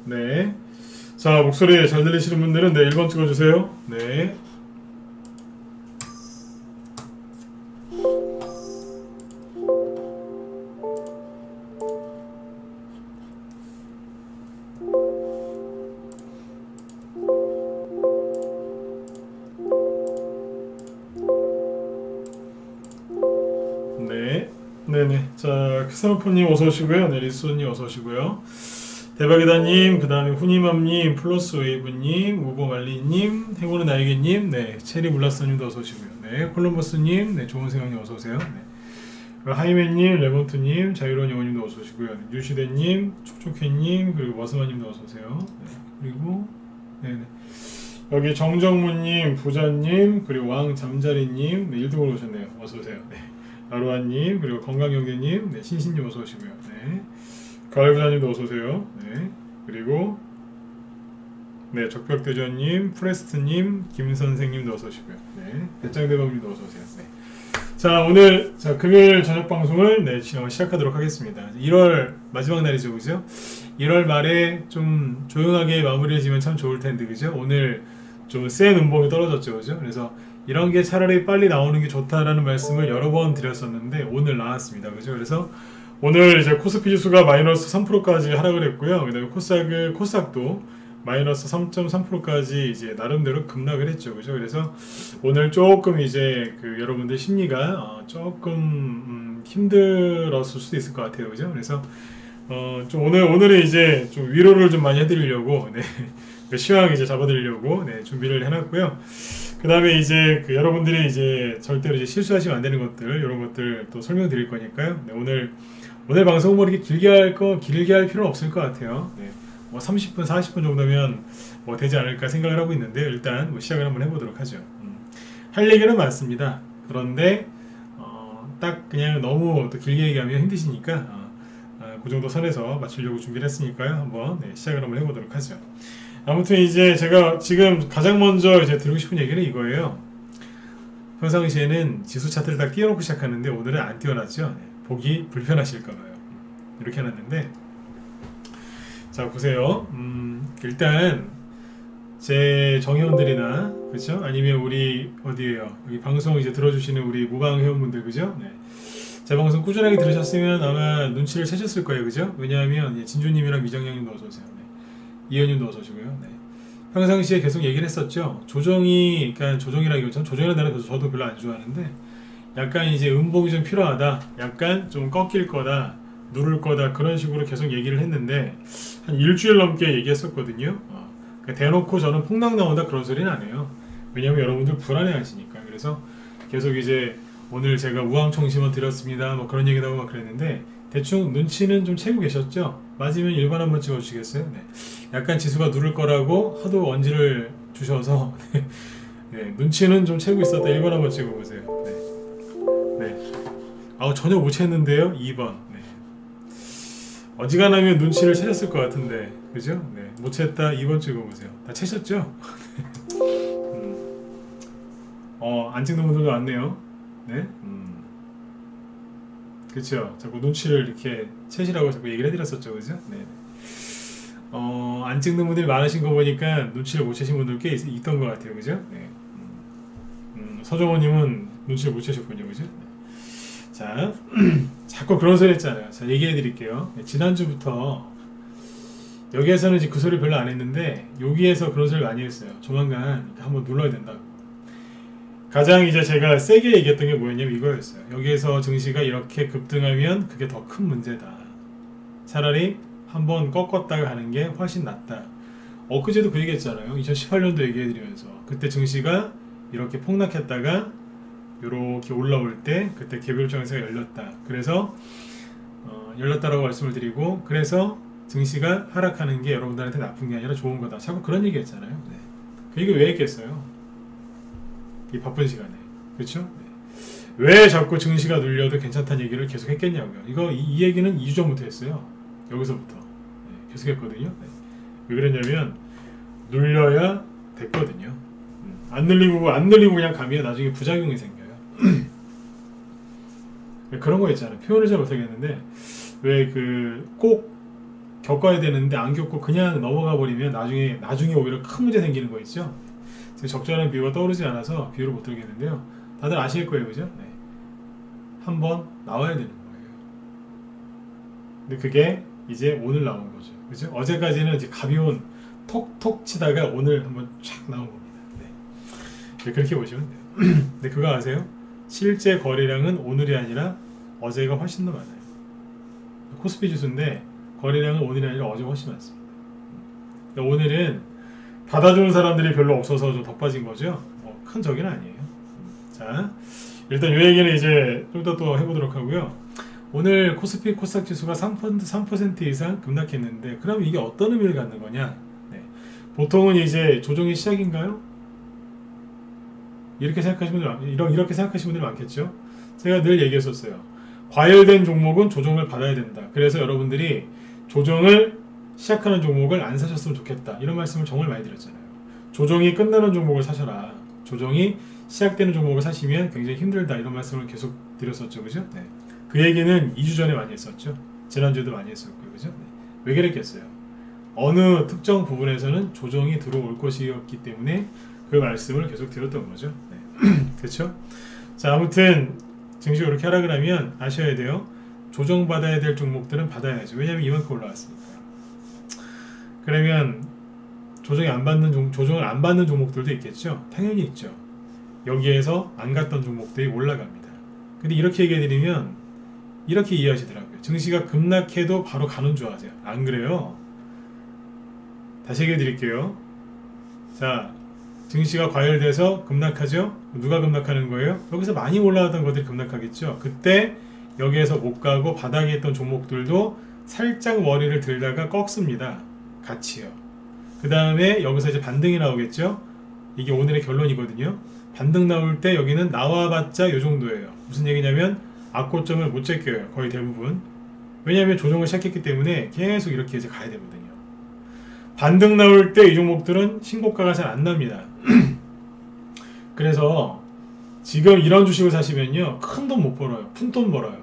네. 자, 목소리 잘 들리시는 분들은 네, 1번 찍어주세요. 네. 네. 네네. 자, 크사노포님 어서오시고요. 네, 리소님 어서오시고요. 대박이다님, 그 다음에 후니맘님, 플러스웨이브님, 우보말리님, 행운의 나에게님, 네, 체리블라스님도 어서오시고요. 네, 콜럼버스님, 네, 좋은생각님 어서오세요. 네. 하이맨님, 레몬트님, 자유로운 영혼님도 어서오시고요. 네, 유시대님, 촉촉해님, 그리고 와스마님도 어서오세요. 네, 그리고, 네네. 여기 정정무님, 부자님, 그리고 왕잠자리님, 네, 1등으로 오셨네요. 어서오세요. 네. 아루아님, 그리고 건강영재님, 네, 신신님 어서오시고요. 네. 가을부자님도 어서오세요. 네. 그리고 네, 적벽대전님, 프레스트님, 김선생님도 어서오시고요. 네. 배짱대범님도 어서오세요. 네. 자, 오늘 금요일 저녁 방송을 네, 시작하도록 하겠습니다. 1월 마지막 날이죠, 그죠? 1월 말에 좀 조용하게 마무리해지면 참 좋을 텐데, 그죠? 오늘 좀 센 음봉이 떨어졌죠, 그죠? 그래서 이런 게 차라리 빨리 나오는 게 좋다라는 말씀을 여러 번 드렸었는데 오늘 나왔습니다, 그죠? 그래서 오늘 이제 코스피 지수가 마이너스 3%까지 하락을 했고요. 그 다음에 코스닥도 마이너스 3.3%까지 이제 나름대로 급락을 했죠. 그죠? 그래서 오늘 조금 이제 그 여러분들 심리가 조금 힘들었을 수도 있을 것 같아요. 그죠? 그래서 좀 오늘은 이제 좀 위로를 좀 많이 해드리려고, 네. 시황 이제 잡아드리려고, 네. 준비를 해놨고요. 그 다음에 이제 그 여러분들이 이제 절대로 이제 실수하시면 안 되는 것들, 이런 것들 또 설명드릴 거니까요. 네. 오늘 방송은 뭐 이렇게 길게 할 필요는 없을 것 같아요. 네. 뭐 30분, 40분 정도면 뭐 되지 않을까 생각을 하고 있는데 일단 뭐 시작을 한번 해보도록 하죠. 할 얘기는 많습니다. 그런데 딱 그냥 너무 또 길게 얘기하면 힘드시니까 그 정도 선에서 맞추려고 준비를 했으니까요. 한번 네, 시작을 한번 해보도록 하죠. 아무튼 이제 제가 지금 가장 먼저 이제 드리고 싶은 얘기는 이거예요. 평상시에는 지수 차트를 딱 띄워놓고 시작하는데 오늘은 안 띄워놨죠. 네. 보기 불편하실까봐요. 이렇게 해놨는데 자 보세요. 일단 제 정회원들이나 그렇죠? 아니면 우리 어디에요? 여기 방송 이제 들어주시는 우리 무방 회원분들 그죠? 네. 제 방송 꾸준하게 들으셨으면 아마 눈치를 채셨을 거예요, 그죠? 왜냐하면 진주님이랑 미정양님도 어서 오세요. 네. 이현님도 어서 오시고요. 네. 평상시에 계속 얘기를 했었죠. 그러니까 조정이라기보다는 조정이라는 단어 저도 별로 안 좋아하는데. 약간 이제 음봉이 좀 필요하다, 약간 좀 꺾일 거다, 누를 거다 그런 식으로 계속 얘기를 했는데 한 일주일 넘게 얘기했었거든요. 그러니까 대놓고 저는 폭락 나온다 그런 소리는 안 해요. 왜냐면 여러분들 불안해 하시니까. 그래서 계속 이제 오늘 제가 우황청심원 드렸습니다 뭐 그런 얘기도 하고 막 그랬는데 대충 눈치는 좀 채고 계셨죠? 맞으면 1번 한번 찍어주시겠어요? 네. 약간 지수가 누를 거라고 하도 원지를 주셔서 네. 눈치는 좀 채고 있었다. 1번 한번 찍어보세요. 네. 전혀 못 챘는데요. 2번. 네. 어지간하면 눈치를 채셨을 것 같은데, 그죠? 네. 못 챘다. 2번 찍어보세요. 다 채셨죠? 안 찍는 분들도 많네요. 네. 그쵸? 자꾸 눈치를 이렇게 채시라고 자꾸 얘기를 해드렸었죠, 그죠? 네. 안 찍는 분들이 많으신 거 보니까 눈치를 못 채신 분들 꽤 있던 것 같아요, 그죠? 네. 서정호님은 눈치를 못 채셨군요, 그죠? 네. 자, 자꾸 그런 소리 했잖아요. 자, 얘기해 드릴게요. 지난주부터 여기에서는 이제 그 소리 별로 안 했는데 여기에서 그런 소리 많이 했어요. 조만간 한번 눌러야 된다고. 가장 이제 제가 세게 얘기했던 게 뭐였냐면 이거였어요. 여기에서 증시가 이렇게 급등하면 그게 더 큰 문제다. 차라리 한번 꺾었다가 가는 게 훨씬 낫다. 엊그제도 그 얘기했잖아요. 2018년도 얘기해 드리면서 그때 증시가 이렇게 폭락했다가 이렇게 올라올 때 그때 개별 장세가 열렸다. 그래서 열렸다라고 말씀을 드리고 그래서 증시가 하락하는 게 여러분들한테 나쁜 게 아니라 좋은 거다. 자꾸 그런 얘기 했잖아요. 네. 그 얘기 왜 했겠어요? 이 바쁜 시간에. 그렇죠? 네. 왜 자꾸 증시가 눌려도 괜찮다는 얘기를 계속 했겠냐고요. 이 얘기는 2주 전부터 했어요. 여기서부터. 네. 계속 했거든요. 네. 왜 그랬냐면 눌려야 됐거든요. 안 늘리고 그냥 가면 나중에 부작용이 생겨요. 그런 거 있잖아요. 표현을 잘 못하겠는데 왜 꼭 겪어야 되는데 안 겪고 그냥 넘어가 버리면 나중에 오히려 큰 문제 생기는 거 있죠. 적절한 비유가 떠오르지 않아서 비유를 못 들겠는데요. 다들 아실 거예요, 그죠? 네. 한번 나와야 되는 거예요. 근데 그게 이제 오늘 나온 거죠, 그죠? 어제까지는 이제 가벼운 톡톡 치다가 오늘 한번 촥 나온 겁니다. 네. 그렇게 보시면 돼요. 근데 그거 아세요? 실제 거래량은 오늘이 아니라 어제가 훨씬 더 많아요. 코스피 지수인데 거래량은 오늘이 아니라 어제가 훨씬 많습니다. 오늘은 받아주는 사람들이 별로 없어서 좀 더 빠진 거죠. 큰 적은 아니에요. 자, 일단 이 얘기는 이제 좀 더 또 해보도록 하고요. 오늘 코스피 코스닥 지수가 3% 이상 급락했는데 그럼 이게 어떤 의미를 갖는 거냐? 네. 보통은 이제 조정의 시작인가요? 이렇게 생각하시는 분들 많겠죠. 제가 늘 얘기했었어요. 과열된 종목은 조정을 받아야 된다. 그래서 여러분들이 조정을 시작하는 종목을 안 사셨으면 좋겠다. 이런 말씀을 정말 많이 드렸잖아요. 조정이 끝나는 종목을 사셔라. 조정이 시작되는 종목을 사시면 굉장히 힘들다. 이런 말씀을 계속 드렸었죠. 그죠? 네. 그 얘기는 2주 전에 많이 했었죠. 지난주에도 많이 했었고요. 그죠? 네. 왜 그랬겠어요? 어느 특정 부분에서는 조정이 들어올 것이었기 때문에 그 말씀을 계속 드렸던 거죠. 네. 그렇죠? 자, 아무튼 증시 이렇게 하락을 하면 아셔야 돼요. 조정받아야 될 종목들은 받아야죠. 왜냐하면 이만큼 올라왔으니까. 그러면 조정을 안 받는 종목들도 있겠죠. 당연히 있죠. 여기에서 안 갔던 종목들이 올라갑니다. 근데 이렇게 얘기해드리면 이렇게 이해하시더라고요. 증시가 급락해도 바로 가는 줄 아세요. 안 그래요? 다시 얘기해드릴게요. 자, 증시가 과열돼서 급락하죠? 누가 급락하는 거예요? 여기서 많이 올라가던 것들이 급락하겠죠? 그때 여기에서 못 가고 바닥에 있던 종목들도 살짝 머리를 들다가 꺾습니다. 같이요. 그 다음에 여기서 이제 반등이 나오겠죠? 이게 오늘의 결론이거든요. 반등 나올 때 여기는 나와봤자 요 정도예요. 무슨 얘기냐면 악고점을 못 제껴요. 거의 대부분. 왜냐하면 조정을 시작했기 때문에 계속 이렇게 이제 가야 되거든요. 반등 나올 때 이 종목들은 신고가가 잘 안 납니다. 그래서 지금 이런 주식을 사시면요, 큰 돈 못 벌어요. 푼돈 벌어요.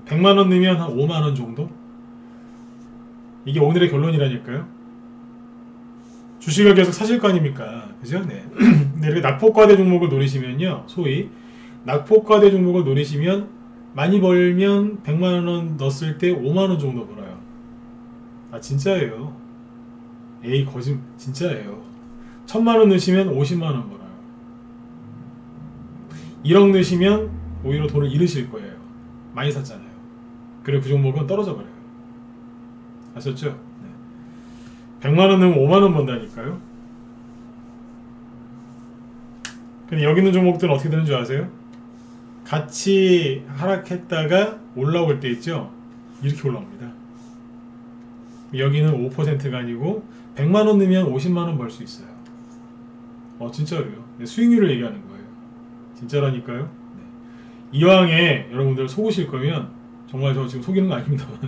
100만원 넣으면 한 5만원 정도? 이게 오늘의 결론이라니까요. 주식을 계속 사실 거 아닙니까? 그죠? 네. 근데 이렇게 낙폭과대 종목을 노리시면요, 소위 낙폭과대 종목을 노리시면 많이 벌면 100만원 넣었을 때 5만원 정도 벌어요. 아, 진짜예요. 에이, 진짜예요. 1000만원 넣으시면 50만원 벌어요. 1억 넣으시면 오히려 돈을 잃으실 거예요. 많이 샀잖아요. 그리고 그 종목은 떨어져 버려요. 아셨죠? 네. 100만원 넣으면 5만원 번다니까요. 근데 여기 있는 종목들은 어떻게 되는 줄 아세요? 같이 하락했다가 올라올 때 있죠? 이렇게 올라옵니다. 여기는 5%가 아니고 100만원 넣으면 50만원 벌 수 있어요. 진짜로요. 수익률을 얘기하는 거예요. 진짜라니까요. 네. 이왕에 여러분들 속으실 거면, 정말 저 지금 속이는 거 아닙니다만,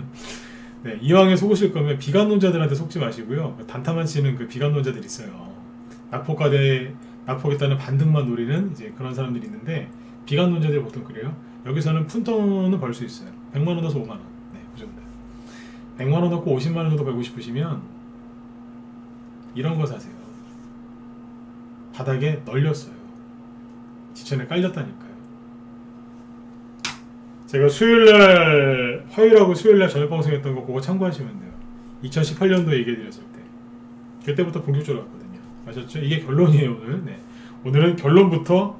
네, 이왕에 속으실 거면 비관론자들한테 속지 마시고요. 단타만 치는 그 비관론자들 있어요. 낙폭에 따른 반등만 노리는 이제 그런 사람들이 있는데, 비관론자들이 보통 그래요. 여기서는 푼돈은 벌 수 있어요. 100만원 넣어서 5만원. 네, 그 정도. 100만원 넣고 50만원 정도 벌고 싶으시면 이런 거 사세요. 바닥에 널렸어요. 지천에 깔렸다니까요. 제가 화요일하고 수요일날 저녁 방송했던 거 그거 참고하시면 돼요. 2018년도 얘기해드렸을 때. 그때부터 본격적으로 왔거든요. 아셨죠? 이게 결론이에요, 오늘. 네. 오늘은 결론부터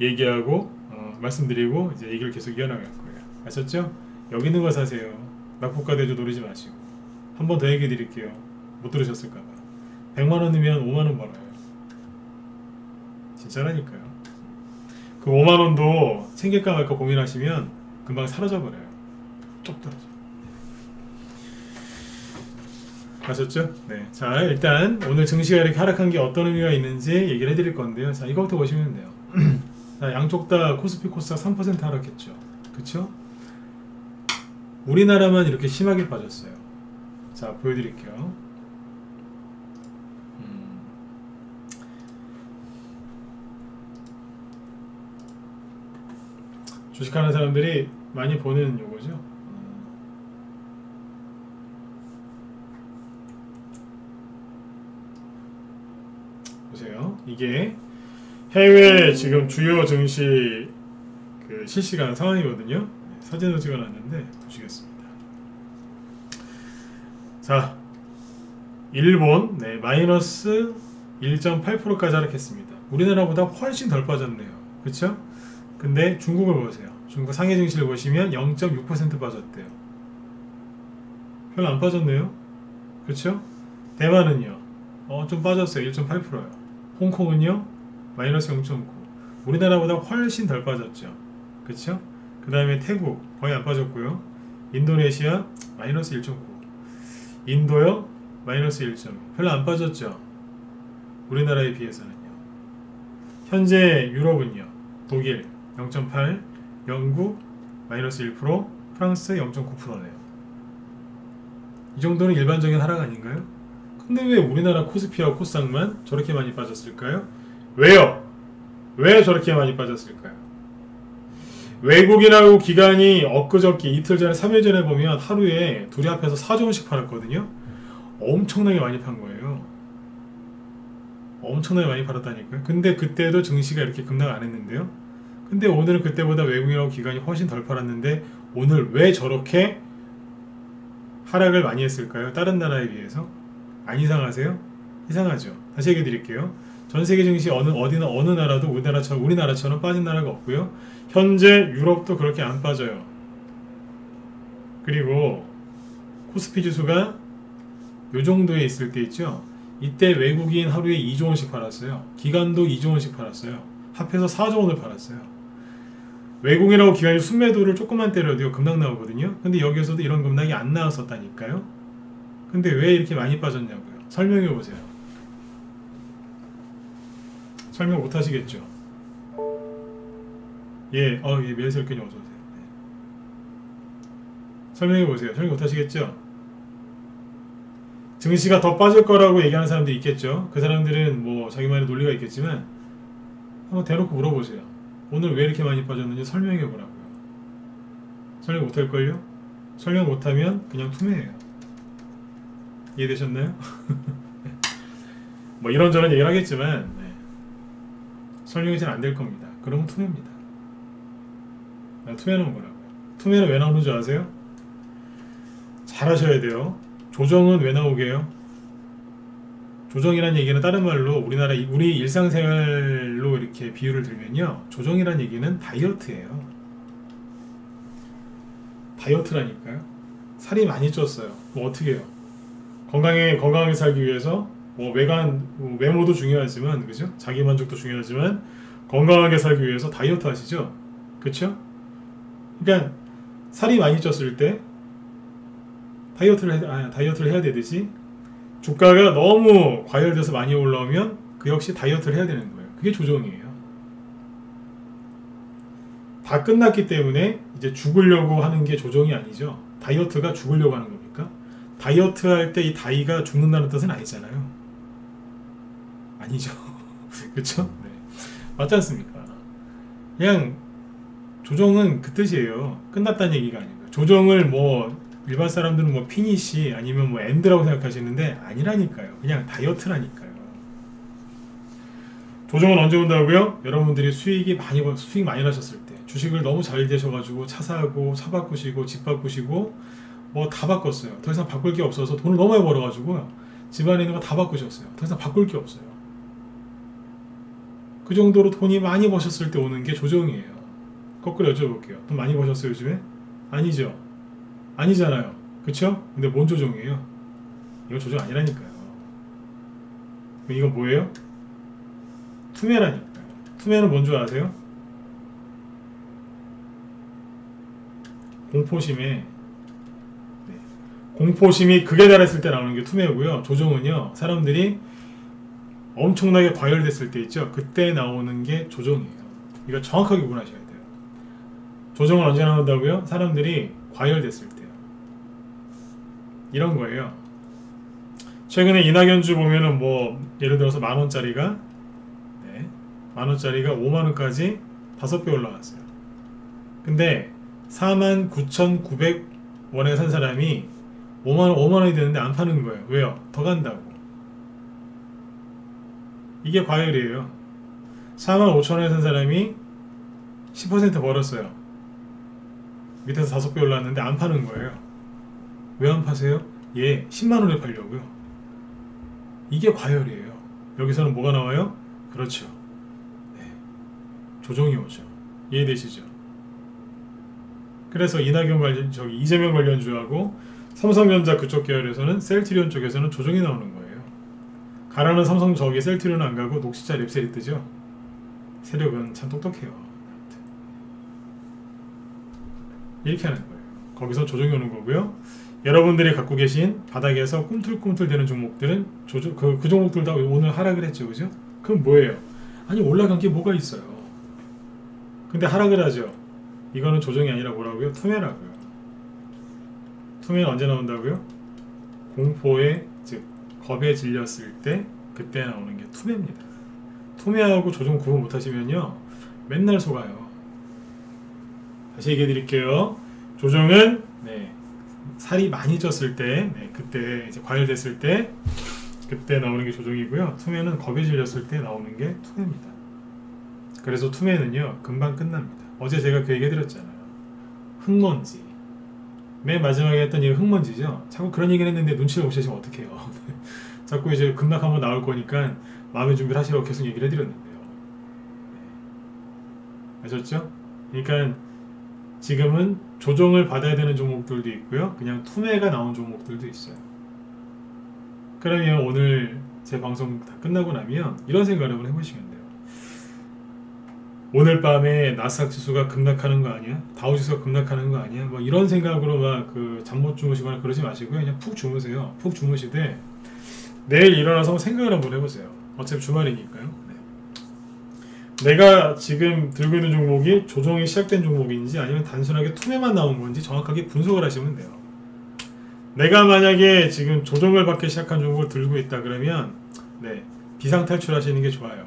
얘기하고 말씀드리고 이제 얘기를 계속 이어나갈 거예요. 아셨죠? 여기 있는 거 사세요. 낙폭과대주 노리지 마시고. 한 번 더 얘기해 드릴게요. 못 들으셨을까봐. 100만원 넣으면 5만원 벌어요. 진짜라니까요. 그 5만원도 챙길까 말까 고민하시면 금방 사라져버려요. 쪽 떨어져. 아셨죠? 네. 자, 일단 오늘 증시가 이렇게 하락한 게 어떤 의미가 있는지 얘기를 해드릴 건데요. 자, 이거부터 보시면 돼요. 자, 양쪽 다 코스피 코스닥 3% 하락했죠. 그쵸? 우리나라만 이렇게 심하게 빠졌어요. 자, 보여드릴게요. 주식하는 사람들이 많이 보는 요거죠. 보세요. 이게 해외 지금 주요 증시 그 실시간 상황이거든요. 사진을 찍어놨는데 보시겠습니다. 자, 일본 마이너스 1.8%까지 하락했습니다. 우리나라보다 훨씬 덜 빠졌네요. 그쵸? 근데 중국을 보세요. 중국 상해 증시를 보시면 0.6% 빠졌대요. 별로 안 빠졌네요. 그쵸? 대만은요, 좀 빠졌어요. 1.8%요. 홍콩은요, 마이너스 0.9. 우리나라보다 훨씬 덜 빠졌죠. 그쵸? 그 다음에 태국 거의 안 빠졌고요. 인도네시아 마이너스 1.9. 인도요, 마이너스 1.2. 별로 안 빠졌죠. 우리나라에 비해서는요. 현재 유럽은요, 독일 0.8, 영국 마이너스 1%, 프랑스 0.9%네요. 이 정도는 일반적인 하락 아닌가요? 근데 왜 우리나라 코스피와 코스닥만 저렇게 많이 빠졌을까요? 왜요? 왜 저렇게 많이 빠졌을까요? 외국인하고 기관이 엊그저께 이틀 전에 3일 전에 보면 하루에 둘이 합해서 4조 원씩 팔았거든요. 엄청나게 많이 판 거예요. 엄청나게 많이 팔았다니까요. 근데 그때도 증시가 이렇게 급락 안 했는데요. 근데 오늘은 그때보다 외국인하고 기관이 훨씬 덜 팔았는데 오늘 왜 저렇게 하락을 많이 했을까요? 다른 나라에 비해서? 안 이상하세요? 이상하죠. 다시 얘기해 드릴게요. 전 세계 증시 어느 나라도 우리나라처럼 빠진 나라가 없고요. 현재 유럽도 그렇게 안 빠져요. 그리고 코스피 지수가 요 정도에 있을 때 있죠. 이때 외국인 하루에 2조 원씩 팔았어요. 기관도 2조 원씩 팔았어요. 합해서 4조 원을 팔았어요. 외국인하고 기관이 순매도를 조금만 때려도 급락 나오거든요. 근데 여기에서도 이런 급락이 안 나왔었다니까요. 근데 왜 이렇게 많이 빠졌냐고요. 설명해 보세요. 설명 못 하시겠죠? 예, 미래설교님 어서오세요. 네. 설명해 보세요. 설명 못 하시겠죠? 증시가 더 빠질 거라고 얘기하는 사람들이 있겠죠. 그 사람들은 뭐 자기만의 논리가 있겠지만 한번 대놓고 물어보세요. 오늘 왜 이렇게 많이 빠졌는지 설명해 보라고요. 설명 못 할걸요? 설명 못하면 그냥 투매예요. 이해되셨나요? 뭐 이런저런 얘기를 하겠지만 설명이 잘 안 될 겁니다. 그러면 투매입니다. 투매 나온 거라고요. 투매는 왜 나오는 줄 아세요? 잘 하셔야 돼요. 조정은 왜 나오게요? 조정이란 얘기는 다른 말로 우리 일상생활로 이렇게 비유를 들면요. 조정이란 얘기는 다이어트예요. 다이어트라니까요. 살이 많이 쪘어요. 뭐 어떻게 해요? 건강하게 살기 위해서 뭐 외모도 중요하지만 그죠? 자기 만족도 중요하지만 건강하게 살기 위해서 다이어트 하시죠? 그쵸? 그러니까 살이 많이 쪘을 때 다이어트를 해야 되듯이 주가가 너무 과열돼서 많이 올라오면 그 역시 다이어트를 해야 되는 거예요. 그게 조정이에요. 다 끝났기 때문에 이제 죽으려고 하는 게 조정이 아니죠. 다이어트가 죽으려고 하는 겁니까? 다이어트 할 때 이 다이가 죽는다는 뜻은 아니잖아요. 아니죠. 그쵸? 네. 맞지 않습니까? 그냥 조정은 그 뜻이에요. 끝났다는 얘기가 아니고요. 조정을 뭐 일반 사람들은 뭐 피니시 아니면 뭐 엔드라고 생각하시는데 아니라니까요. 그냥 다이어트라니까요. 조정은 언제 온다고요? 여러분들이 수익 많이 나셨을 때, 주식을 너무 잘 되셔가지고 차 사고 차 바꾸시고 집 바꾸시고 뭐 다 바꿨어요. 더 이상 바꿀 게 없어서 돈을 너무 많이 벌어가지고 집안에 있는 거 다 바꾸셨어요. 더 이상 바꿀 게 없어요. 그 정도로 돈이 많이 버셨을 때 오는 게 조정이에요. 거꾸로 여쭤볼게요. 돈 많이 버셨어요 요즘에? 아니죠. 아니잖아요. 그쵸? 근데 뭔 조정이에요? 이거 조정 아니라니까요. 그럼 이건 뭐예요? 투매라니까요. 투매는 뭔 줄 아세요? 공포심이 극에 달했을 때 나오는 게 투매고요. 조정은요, 사람들이 엄청나게 과열됐을 때 있죠. 그때 나오는 게 조정이에요. 이거 정확하게 구분하셔야 돼요. 조정은 언제 나온다고요? 사람들이 과열됐을 때요. 이런 거예요. 최근에 이낙연주 보면은 뭐 예를 들어서 만원짜리가 5만원까지 5배 올라갔어요. 근데 49,900원에 산 사람이 5만원이 되는데 안 파는 거예요. 왜요? 더 간다고. 이게 과열이에요. 45,000원에 산 사람이 10% 벌었어요. 밑에서 5배 올랐는데 안 파는 거예요. 왜 안 파세요? 얘 10만원에 팔려고요. 이게 과열이에요. 여기서는 뭐가 나와요? 그렇죠. 네. 조정이 오죠. 이해되시죠? 그래서 이낙연 관련, 이재명 관련주하고 삼성전자 그쪽 계열에서는 셀트리온 쪽에서는 조정이 나오는 거예요. 가라는 삼성 저기 셀트리온 안 가고 녹시자 랩셀이 뜨죠. 세력은 참 똑똑해요. 이렇게 하는 거예요. 거기서 조정이 오는 거고요. 여러분들이 갖고 계신 바닥에서 꿈틀꿈틀 되는 종목들은 그 종목들 다 오늘 하락을 했죠. 그죠? 그럼 뭐예요? 아니 올라간 게 뭐가 있어요. 근데 하락을 하죠. 이거는 조정이 아니라 뭐라고요? 투매라고요. 투매는 언제 나온다고요? 공포에, 즉 겁에 질렸을 때 그때 나오는 게 투매입니다. 투매하고 조정 구분 못하시면요 맨날 속아요. 다시 얘기해 드릴게요. 조정은 살이 많이 쪘을 때, 그때 이제 과열됐을 때 그때 나오는 게 조정이고요. 투매는 겁에 질렸을 때 나오는 게 투매입니다. 그래서 투매는요 금방 끝납니다. 어제 제가 그 얘기 해드렸잖아요. 흙먼지. 맨 마지막에 했던 얘기 흙먼지죠. 자꾸 그런 얘기를 했는데 눈치를 못 채시면 어떡해요. 자꾸 이제 급락 한번 나올 거니까 마음의 준비를 하시라고 계속 얘기를 해드렸는데요. 아셨죠? 그러니까 지금은 조정을 받아야 되는 종목들도 있고요. 그냥 투매가 나온 종목들도 있어요. 그러면 오늘 제 방송 다 끝나고 나면 이런 생각을 한번 해보시면 돼요. 오늘 밤에 나스닥 지수가 급락하는 거 아니야? 다우 지수가 급락하는 거 아니야? 뭐 이런 생각으로 막 잠 못 주무시거나 그러지 마시고요. 그냥 푹 주무세요. 푹 주무시되 내일 일어나서 생각을 한번 해보세요. 어차피 주말이니까요. 내가 지금 들고 있는 종목이 조정이 시작된 종목인지 아니면 단순하게 투매만 나온 건지 정확하게 분석을 하시면 돼요. 내가 만약에 지금 조정을 받기 시작한 종목을 들고 있다 그러면 비상탈출하시는 게 좋아요.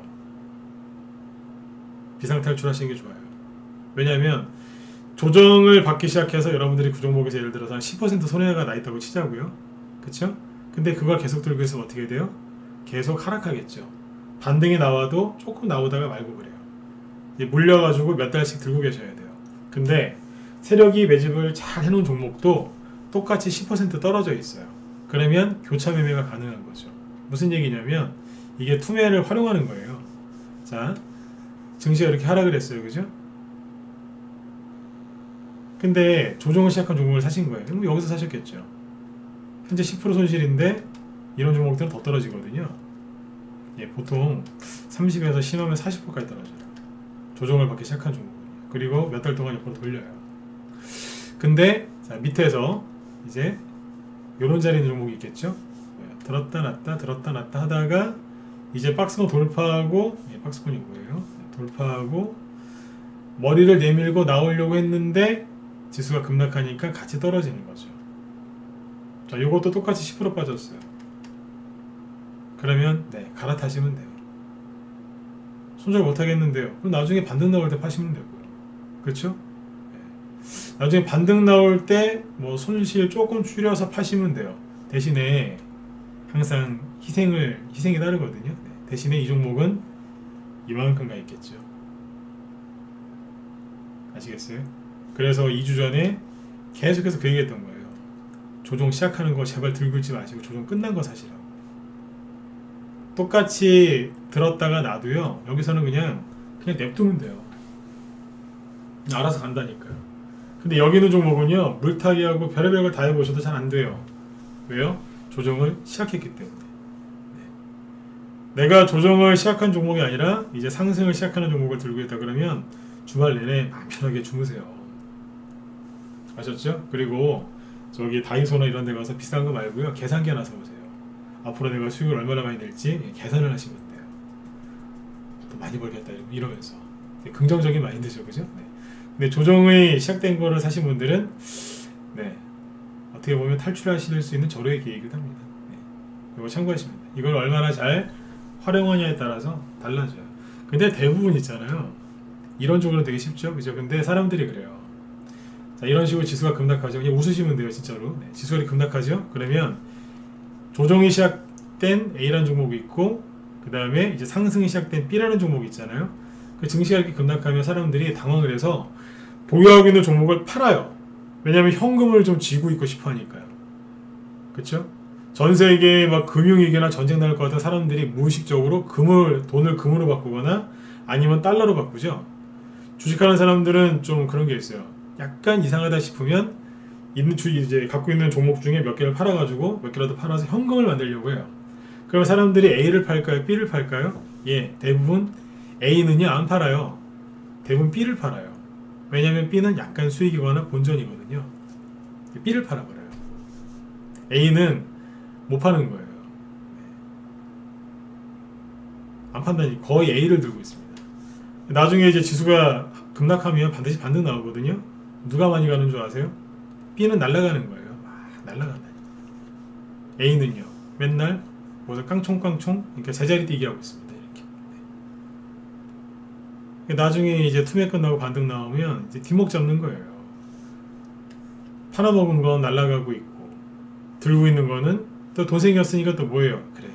비상탈출하시는 게 좋아요. 왜냐하면 조정을 받기 시작해서 여러분들이 그 종목에서 예를 들어서 한 10% 손해가 나 있다고 치자고요. 그쵸? 근데 그걸 계속 들고 있으면 어떻게 돼요? 계속 하락하겠죠. 반등이 나와도 조금 나오다가 말고 그래요. 이제 물려가지고 몇 달씩 들고 계셔야 돼요. 근데 세력이 매집을 잘 해놓은 종목도 똑같이 10% 떨어져 있어요. 그러면 교차 매매가 가능한 거죠. 무슨 얘기냐면 이게 투매를 활용하는 거예요. 자, 증시가 이렇게 하락을 했어요. 그죠? 근데 조정을 시작한 종목을 사신 거예요. 그럼 여기서 사셨겠죠. 현재 10% 손실인데 이런 종목들은 더 떨어지거든요. 보통 30에서 심하면 40%까지 떨어져요. 조정을 받기 시작한 종목은요. 그리고 몇 달 동안 옆으로 돌려요. 근데 자, 밑에서 이제 요런 자리에 있는 종목이 있겠죠. 들었다 놨다 들었다 놨다 하다가 이제 박스권 돌파하고 박스권이 뭐예요? 돌파하고 머리를 내밀고 나오려고 했는데 지수가 급락하니까 같이 떨어지는 거죠. 자, 요것도 똑같이 10% 빠졌어요. 그러면 갈아타시면 돼요. 손절 못하겠는데요. 그럼 나중에 반등 나올 때 파시면 되고요. 그렇죠? 나중에 반등 나올 때 뭐 손실 조금 줄여서 파시면 돼요. 대신에 항상 희생이 따르거든요. 대신에 이 종목은 이만큼 가 있겠죠. 아시겠어요? 그래서 2주 전에 계속해서 그 얘기했던 거예요. 조정 시작하는 거 제발 들고 있지 마시고 조정 끝난 거 사시라고. 똑같이 들었다가 놔도요. 여기서는 그냥 냅두면 돼요. 알아서 간다니까요. 근데 여기 있는 종목은요. 물타기하고 별의별 걸 다 해보셔도 잘 안 돼요. 왜요? 조정을 시작했기 때문에. 내가 조정을 시작한 종목이 아니라 이제 상승을 시작하는 종목을 들고 있다 그러면 주말 내내 마음 편하게 주무세요. 아셨죠? 그리고 저기 다이소나 이런 데 가서 비싼 거 말고요. 계산기 하나 사오세요. 앞으로 내가 수익을 얼마나 많이 낼지 계산을 하시면 돼요. 더 많이 벌겠다 이러면서. 긍정적인 마인드죠. 그죠? 근데 조정이 시작된 거를 사신 분들은 어떻게 보면 탈출하실 수 있는 절호의 기회이기도 합니다. 이거 참고하시면 돼요. 이걸 얼마나 잘 활용하냐에 따라서 달라져요. 근데 대부분 있잖아요. 이런 쪽으로는 되게 쉽죠. 그죠? 근데 사람들이 그래요. 자, 이런 식으로 지수가 급락하죠. 그냥 웃으시면 돼요. 진짜로. 지수가 급락하죠. 그러면 조정이 시작된 A라는 종목이 있고 그 그 다음에 이제 상승이 시작된 B라는 종목이 있잖아요. 그 증시가 이렇게 급락하면 사람들이 당황을 해서 보유하고 있는 종목을 팔아요. 왜냐하면 현금을 좀 쥐고 있고 싶어 하니까요. 그쵸? 전 세계에 막 금융위기나 전쟁 날 것 같은 사람들이 무의식적으로 돈을 금으로 바꾸거나 아니면 달러로 바꾸죠. 주식하는 사람들은 좀 그런 게 있어요. 약간 이상하다 싶으면 이제 갖고 있는 종목 중에 몇 개를 팔아가지고 몇 개라도 팔아서 현금을 만들려고 해요. 그러면 사람들이 A를 팔까요? B를 팔까요? 예, 대부분 A는요 안 팔아요. 대부분 B를 팔아요. 왜냐하면 B는 약간 수익이거나 본전이거든요. B를 팔아버려요. A는 못 파는 거예요. 안 판다니 거의 A를 들고 있습니다. 나중에 이제 지수가 급락하면 반드시 반등 나오거든요. 누가 많이 가는 줄 아세요? B는 날아가는 거예요. 날아간다. A는요 맨날 뭐서 깡총깡총 그러니까 제자리 뛰기 하고 있습니다. 이렇게. 나중에 이제 투매 끝나고 반등 나오면 이제 뒷목 잡는 거예요. 팔아먹은 건 날아가고 있고 들고 있는 거는 또 돈 생겼으니까 또 뭐예요? 그래.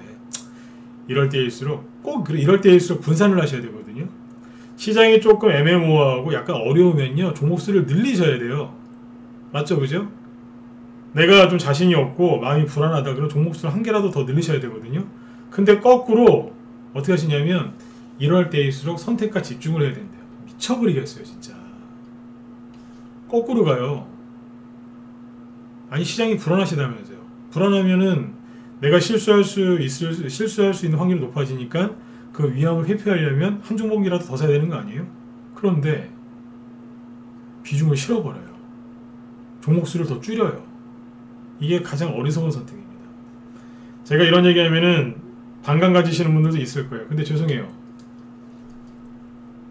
이럴 때일수록 꼭 이럴 때일수록 분산을 하셔야 되거든요. 시장이 조금 애매모호하고 약간 어려우면요 종목 수를 늘리셔야 돼요. 맞죠, 그죠? 내가 좀 자신이 없고 마음이 불안하다 그럼 종목 수를 한 개라도 더 늘리셔야 되거든요. 근데 거꾸로 어떻게 하시냐면 이럴 때일수록 선택과 집중을 해야 된대요. 미쳐버리겠어요, 진짜. 거꾸로 가요. 아니 시장이 불안하시다면서요. 불안하면은 내가 실수할 수 있는 확률이 높아지니까 그 위험을 회피하려면 한 종목이라도 더 사야 되는 거 아니에요? 그런데 비중을 실어버려요. 종목 수를 더 줄여요. 이게 가장 어리석은 선택입니다. 제가 이런 얘기하면은 반감 가지시는 분들도 있을 거예요. 근데 죄송해요.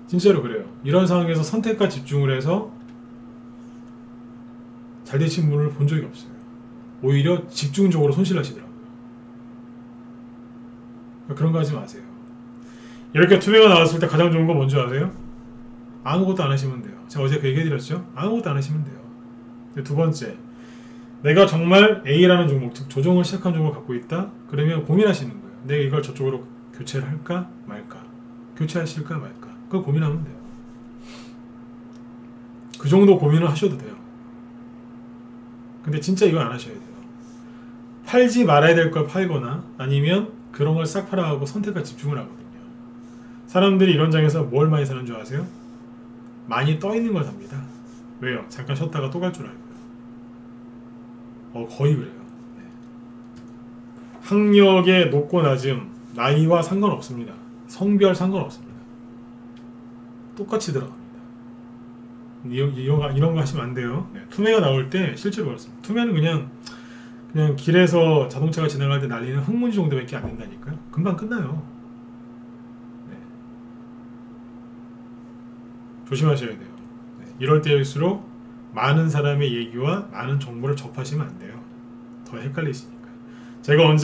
진짜로 그래요. 이런 상황에서 선택과 집중을 해서 잘 되신 분을 본 적이 없어요. 오히려 집중적으로 손실하시더라고요. 그런 거 하지 마세요. 이렇게 투매가 나왔을 때 가장 좋은 건 뭔지 아세요? 아무것도 안 하시면 돼요. 제가 어제 그 얘기해드렸죠? 아무것도 안 하시면 돼요. 두 번째, 내가 정말 A라는 종목, 즉 조정을 시작한 종목을 갖고 있다? 그러면 고민하시는 거예요. 내가 이걸 저쪽으로 교체를 할까 말까? 교체하실까 말까? 그걸 고민하면 돼요. 그 정도 고민을 하셔도 돼요. 근데 진짜 이거 안 하셔야 돼요. 팔지 말아야 될 걸 팔거나 아니면 그런 걸 싹 팔아가고 선택과 집중을 하거든요. 사람들이 이런 장에서 뭘 많이 사는 줄 아세요? 많이 떠 있는 걸 삽니다. 왜요? 잠깐 쉬었다가 또 갈 줄 알고요. 거의 그래요. 네. 학력의 높고 낮음, 나이와 상관없습니다. 성별 상관없습니다. 똑같이 들어갑니다. 이런 거 하시면 안 돼요. 네. 투매가 나올 때 실제로 그렇습니다. 투매는 그냥 길에서 자동차가 지나갈 때 날리는 흙먼지 정도밖에 안 된다니까요. 금방 끝나요. 네. 조심하셔야 돼요. 네. 이럴 때일수록 많은 사람의 얘기와 많은 정보를 접하시면 안 돼요. 더 헷갈리시니까. 제가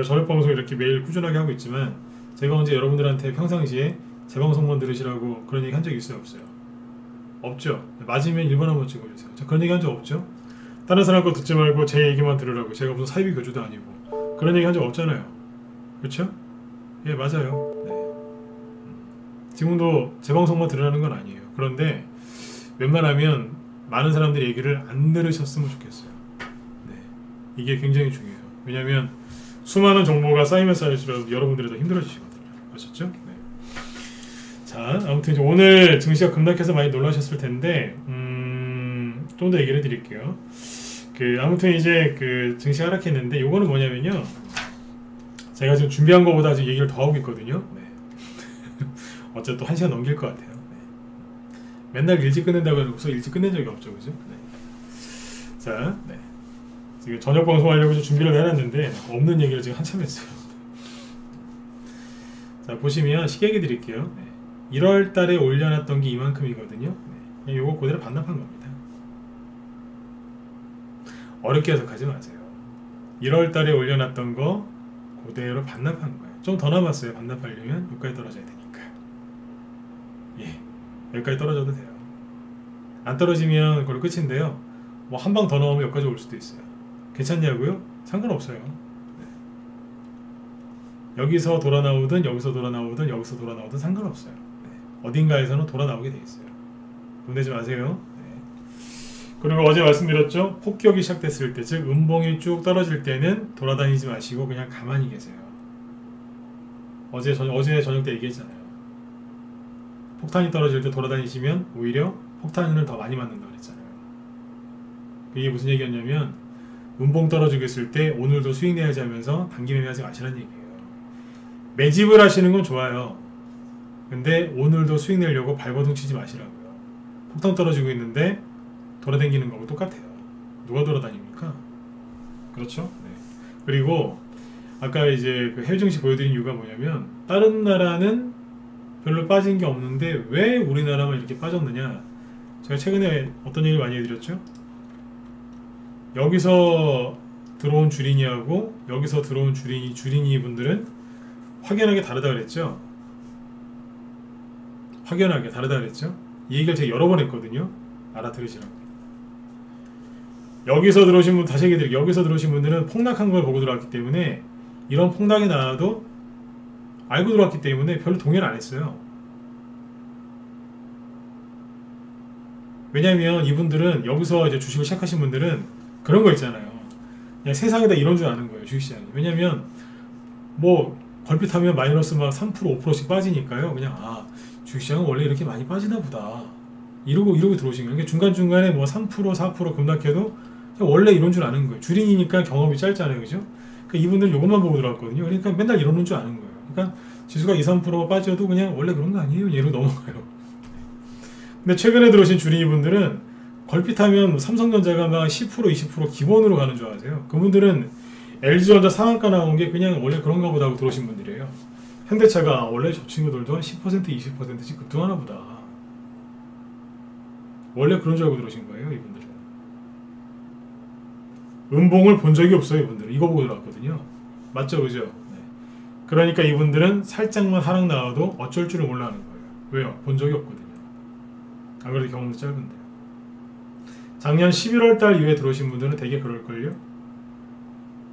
저녁 방송 이렇게 매일 꾸준하게 하고 있지만 제가 언제 여러분들한테 평상시에 제 방송만 들으시라고 그런 얘기 한 적이 있어요? 없어요? 없죠. 맞으면 1번 한번 찍어주세요. 저 그런 얘기 한 적 없죠? 다른 사람 거 듣지 말고 제 얘기만 들으라고. 제가 무슨 사이비 교주도 아니고 그런 얘기 한 적 없잖아요. 그렇죠? 예, 맞아요. 네. 지금도 제 방송만 들으라는 건 아니에요. 그런데 웬만하면 많은 사람들이 얘기를 안 들으셨으면 좋겠어요. 네. 이게 굉장히 중요해요. 왜냐하면 수많은 정보가 쌓이면 쌓일수록 여러분들이 더 힘들어지시거든요. 아셨죠? 네. 자, 아무튼 이제 오늘 증시가 급락해서 많이 놀라셨을 텐데 좀 더 얘기를 해드릴게요. 아무튼 이제 증시 하락했는데 요거는 뭐냐면요. 제가 지금 준비한 거보다 지금 얘기를 더 하고 있거든요. 네. 어쨌든 또 1시간 넘길 것 같아요. 네. 맨날 일찍 끝낸다고 해서 일찍 끝낸 적이 없죠. 그죠? 네. 자, 네. 지금 저녁 방송하려고 준비를 해놨는데 없는 얘기를 지금 한참 했어요. 자, 보시면 시계기 드릴게요. 네. 1월 달에 올려놨던 게 이만큼이거든요. 네. 요거 그대로 반납한 겁니다. 어렵게 해석하지 마세요. 1월 달에 올려놨던 거 그대로 반납한 거예요. 좀 더 남았어요. 반납하려면 여기까지 떨어져야 되니까. 예, 여기까지 떨어져도 돼요. 안 떨어지면 그걸로 끝인데요. 뭐 한 방 더 넣으면 여기까지 올 수도 있어요. 괜찮냐고요? 상관없어요. 네. 여기서 돌아 나오든 여기서 돌아 나오든 여기서 돌아 나오든 상관없어요. 네. 어딘가에서는 돌아 나오게 돼 있어요. 놀라지 마세요. 네. 그리고 어제 말씀드렸죠. 폭격이 시작됐을 때, 즉 음봉이 쭉 떨어질 때는 돌아다니지 마시고 그냥 가만히 계세요. 어제 저녁 때 얘기했잖아요. 폭탄이 떨어질 때 돌아다니시면 오히려 폭탄을 더 많이 맞는다 그랬잖아요. 이게 무슨 얘기였냐면 음봉 떨어지고 있을 때 오늘도 수익 내야지 하면서 단기 매매하지 마시라는 얘기예요. 매집을 하시는 건 좋아요. 근데 오늘도 수익 내려고 발버둥 치지 마시라고요. 폭탄 떨어지고 있는데 돌아다니는 거하고 똑같아요. 누가 돌아다닙니까? 그렇죠? 네. 그리고 아까 이제 그 해외 증시 보여드린 이유가 뭐냐면 다른 나라는 별로 빠진 게 없는데 왜 우리나라만 이렇게 빠졌느냐. 제가 최근에 어떤 얘기를 많이 해드렸죠? 여기서 들어온 주린이하고 여기서 들어온 주린이 분들은 확연하게 다르다 그랬죠? 확연하게 다르다 그랬죠? 이 얘기를 제가 여러 번 했거든요. 알아들으시라고. 여기서 들어오신 분, 다시 얘기드릴게요. 여기서 들어오신 분들은 폭락한 걸 보고 들어왔기 때문에 이런 폭락이 나와도 알고 들어왔기 때문에 별로 동의를 안 했어요. 왜냐면 이분들은 여기서 이제 주식을 시작하신 분들은 그런 거 있잖아요. 그냥 세상에다 이런 줄 아는 거예요. 주식시장이. 왜냐면 뭐 걸핏하면 마이너스 막 3% 5%씩 빠지니까요. 그냥 주식시장은 원래 이렇게 많이 빠지나 보다. 이러고 들어오신 거예요. 그러니까 중간중간에 뭐 3% 4% 급락해도 원래 이런 줄 아는 거예요. 주린이니까 경험이 짧잖아요. 그죠? 그러니까 이분들은 이것만 보고 들어왔거든요. 그러니까 맨날 이러는 줄 아는 거예요. 그러니까 지수가 2, 3% 빠져도 그냥 원래 그런 거 아니에요. 이러고 넘어가요. 근데 최근에 들어오신 주린이분들은 걸핏하면 삼성전자가 막 10% 20% 기본으로 가는 줄 아세요. 그분들은 LG전자 상한가 나온 게 그냥 원래 그런가 보다 하고 들어오신 분들이에요. 현대차가 원래 저 친구들도 한 10% 20%씩 급등하나 보다. 원래 그런 줄 알고 들어오신 거예요. 이분들은. 음봉을 본 적이 없어요. 이분들은. 이거 보고 들어왔거든요. 맞죠? 그죠? 네. 그러니까 이분들은 살짝만 하락 나와도 어쩔 줄을 몰라 하는 거예요. 왜요? 본 적이 없거든요. 안 그래도 경험도 짧은데요. 작년 11월달 이후에 들어오신 분들은 되게 그럴걸요?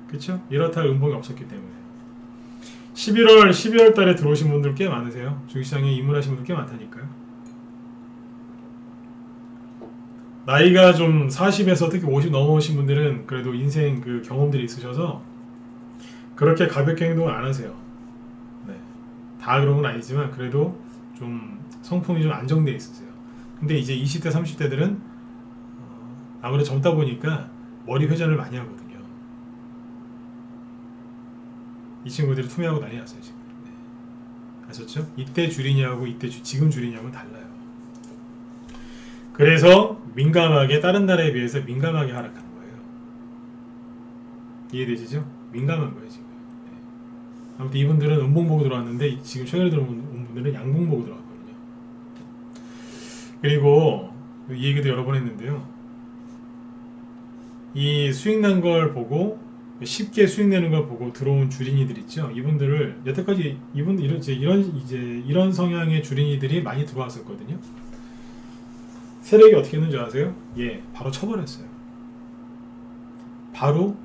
그쵸? 이렇다 할 음봉이 없었기 때문에 12월달에 들어오신 분들 꽤 많으세요. 주식시장에 입문하신 분들 꽤 많다니까요. 나이가 좀 40에서 특히 50 넘어오신 분들은 그래도 인생 그 경험들이 있으셔서 그렇게 가볍게 행동을 안 하세요. 네. 다 그런 건 아니지만 그래도 좀 성품이 좀 안정되어 있으세요. 근데 이제 20대 30대들은 아무래도 젊다 보니까 머리 회전을 많이 하거든요. 이 친구들이 투명하고 난리 났어요 지금. 네. 아셨죠? 이때 주린이하고 지금 주린이하고는 달라요. 그래서 민감하게 다른 나라에 비해서 민감하게 하락하는 거예요. 이해되시죠? 민감한 거예요 지금. 네. 아무튼 이분들은 음봉 보고 들어왔는데 지금 최근에 들어온 분들은 양봉 보고 들어왔거든요. 그리고 이 얘기도 여러 번 했는데요. 이 수익 난 걸 보고 쉽게 수익 내는 걸 보고 들어온 주린이들 있죠. 이분들을 여태까지 이런 성향의 주린이들이 많이 들어왔었거든요. 세력이 어떻게 했는지 아세요? 예, 바로 쳐버렸어요. 바로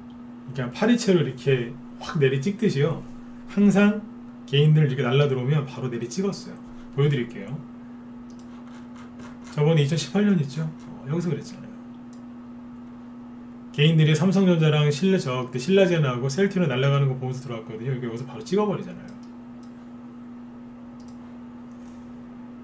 그냥 파리채로 이렇게 확 내리 찍듯이요. 항상 개인들 이렇게 날라 들어오면 바로 내리 찍었어요. 보여드릴게요. 저번에 2018년 있죠? 여기서 그랬잖아요. 개인들이 삼성전자랑 그때 신라젠하고 셀티로 날아가는 거 보면서 들어왔거든요. 여기서 바로 찍어버리잖아요.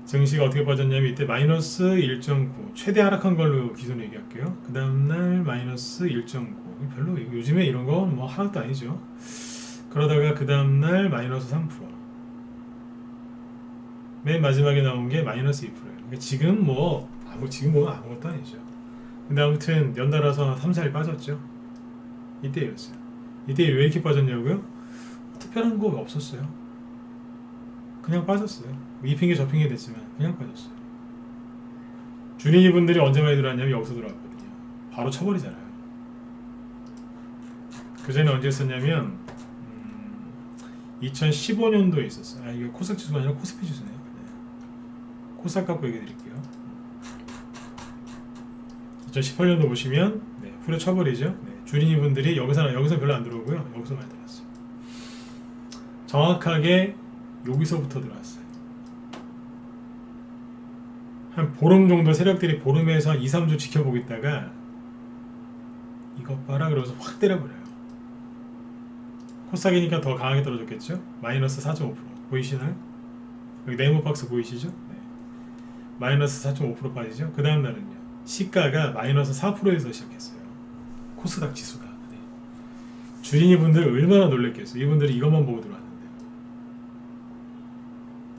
증시가 어떻게 빠졌냐면 이때 마이너스 1.9 최대 하락한 걸로 기존 얘기할게요. 그 다음날 마이너스 1.9 별로 요즘에 이런 건 뭐 하락도 아니죠. 그러다가 그 다음날 마이너스 3% 맨 마지막에 나온 게 마이너스 2%예요. 그러니까 지금 보면 아무것도 아니죠. 근데 아무튼 연달아서 3, 4일 빠졌죠. 이때였어요. 이때 왜 이렇게 빠졌냐고요? 특별한 거 없었어요. 그냥 빠졌어요. 이 핑계 저 핑계 됐지만 그냥 빠졌어요. 주린이 분들이 언제 많이 들어왔냐면 여기서 들어왔거든요. 바로 쳐버리잖아요. 그 전에 언제 했었냐면 2015년도에 있었어요. 이거 코스닥 지수가 아니라 코스피 지수네요. 네. 코스닥 갖고 얘기해 드릴게요. 2018년도 보시면 후려 쳐버리죠. 주린이 분들이 여기서 별로 안 들어오고요. 여기서 많이 들어왔어요. 정확하게 여기서부터 들어왔어요. 한 보름 정도 세력들이 보름에서 한 2, 3주 지켜보고 있다가 이것 봐라 그러면서 확 때려버려요. 코스닥이니까 더 강하게 떨어졌겠죠? 마이너스 4.5%. 보이시나요? 여기 네이버 박스 보이시죠? 네. 마이너스 4.5% 빠지죠? 그 다음 날은요. 시가가 마이너스 4%에서 시작했어요. 코스닥 지수가. 네. 주린이 분들 얼마나 놀랬겠어요. 이분들이 이것만 보고 들어왔는데.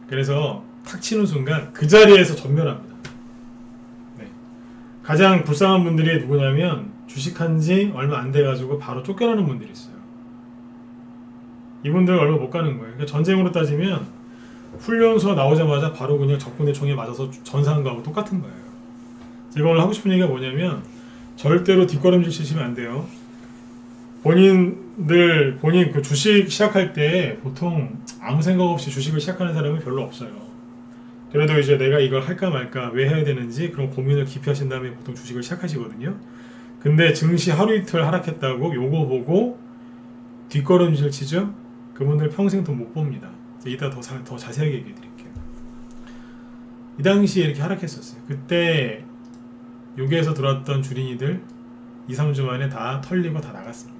그래서 탁 치는 순간 그 자리에서 전멸합니다. 네. 가장 불쌍한 분들이 누구냐면 주식한 지 얼마 안 돼가지고 바로 쫓겨나는 분들이 있어요. 이분들 얼마 못 가는 거예요. 그러니까 전쟁으로 따지면 훈련소 나오자마자 바로 그냥 적군의 총에 맞아서 전사한 거하고 똑같은 거예요. 제가 오늘 하고 싶은 얘기가 뭐냐면 절대로 뒷걸음질 치시면 안 돼요. 본인 그 주식 시작할 때 보통 아무 생각 없이 주식을 시작하는 사람은 별로 없어요. 그래도 이제 내가 이걸 할까 말까 왜 해야 되는지 그런 고민을 깊이 하신 다음에 보통 주식을 시작하시거든요. 근데 증시 하루 이틀 하락했다고 요거 보고 뒷걸음질 치죠? 그분들 평생 돈 못 봅니다. 이따 더 자세하게 얘기해 드릴게요. 이 당시에 이렇게 하락했었어요. 그때 여기에서 들어왔던 주린이들 2, 3주 만에 다 털리고 다 나갔습니다.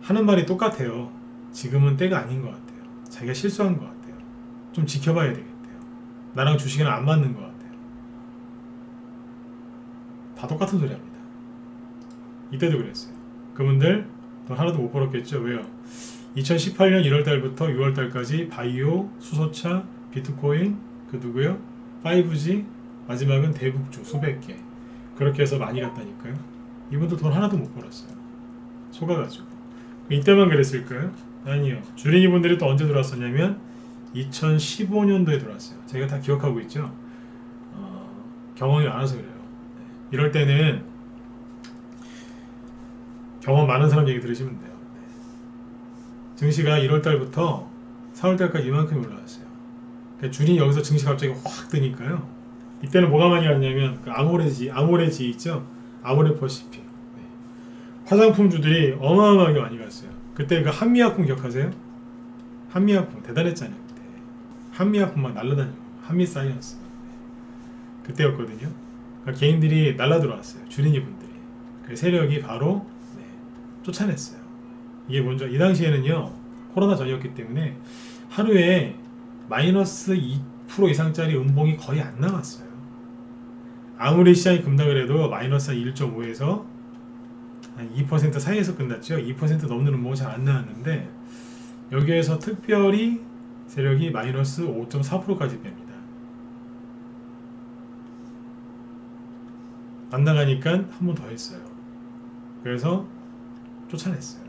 하는 말이 똑같아요. 지금은 때가 아닌 것 같아요. 자기가 실수한 것 같아요. 좀 지켜봐야 되겠대요. 나랑 주식은 안 맞는 것 같아요. 다 똑같은 소리 합니다. 이때도 그랬어요. 그분들 돈 하나도 못 벌었겠죠. 왜요? 2018년 1월달부터 6월달까지 바이오, 수소차, 비트코인, 그 누구요? 5G, 마지막은 대북주 수백 개. 그렇게 해서 많이 갔다니까요. 이분도 돈 하나도 못 벌었어요. 속아가지고. 이때만 그랬을까요? 아니요. 주린이 분들이 또 언제 들어왔었냐면 2015년도에 들어왔어요. 제가 다 기억하고 있죠. 경험이 많아서 그래요. 이럴 때는 경험 많은 사람 얘기 들으시면 돼요. 증시가 1월달부터 4월달까지 이만큼 올라왔어요. 그러니까 주린이 여기서 증시 갑자기 확 뜨니까요. 이때는 뭐가 많이 왔냐면 그 아모레지 있죠? 아모레퍼시픽. 네. 화장품주들이 어마어마하게 많이 갔어요. 그때 그 한미약품 기억하세요? 한미약품 대단했잖아요. 그때 한미약품 막 날라다니고 한미사이언스. 네. 그때였거든요. 그러니까 개인들이 날라 들어왔어요. 주린이 분들이. 그 세력이 바로 쫓아냈어요. 이게 먼저 이 당시에는요 코로나 전이었기 때문에 하루에 마이너스 2% 이상짜리 음봉이 거의 안 나왔어요. 아무리 시장이 급락을 해도 마이너스 1.5에서 한 2% 사이에서 끝났죠. 2% 넘는 음봉은 잘 안 나왔는데 여기에서 특별히 세력이 마이너스 5.4%까지 뺍니다. 안 나가니까 한 번 더 했어요. 그래서 쫓아냈어요.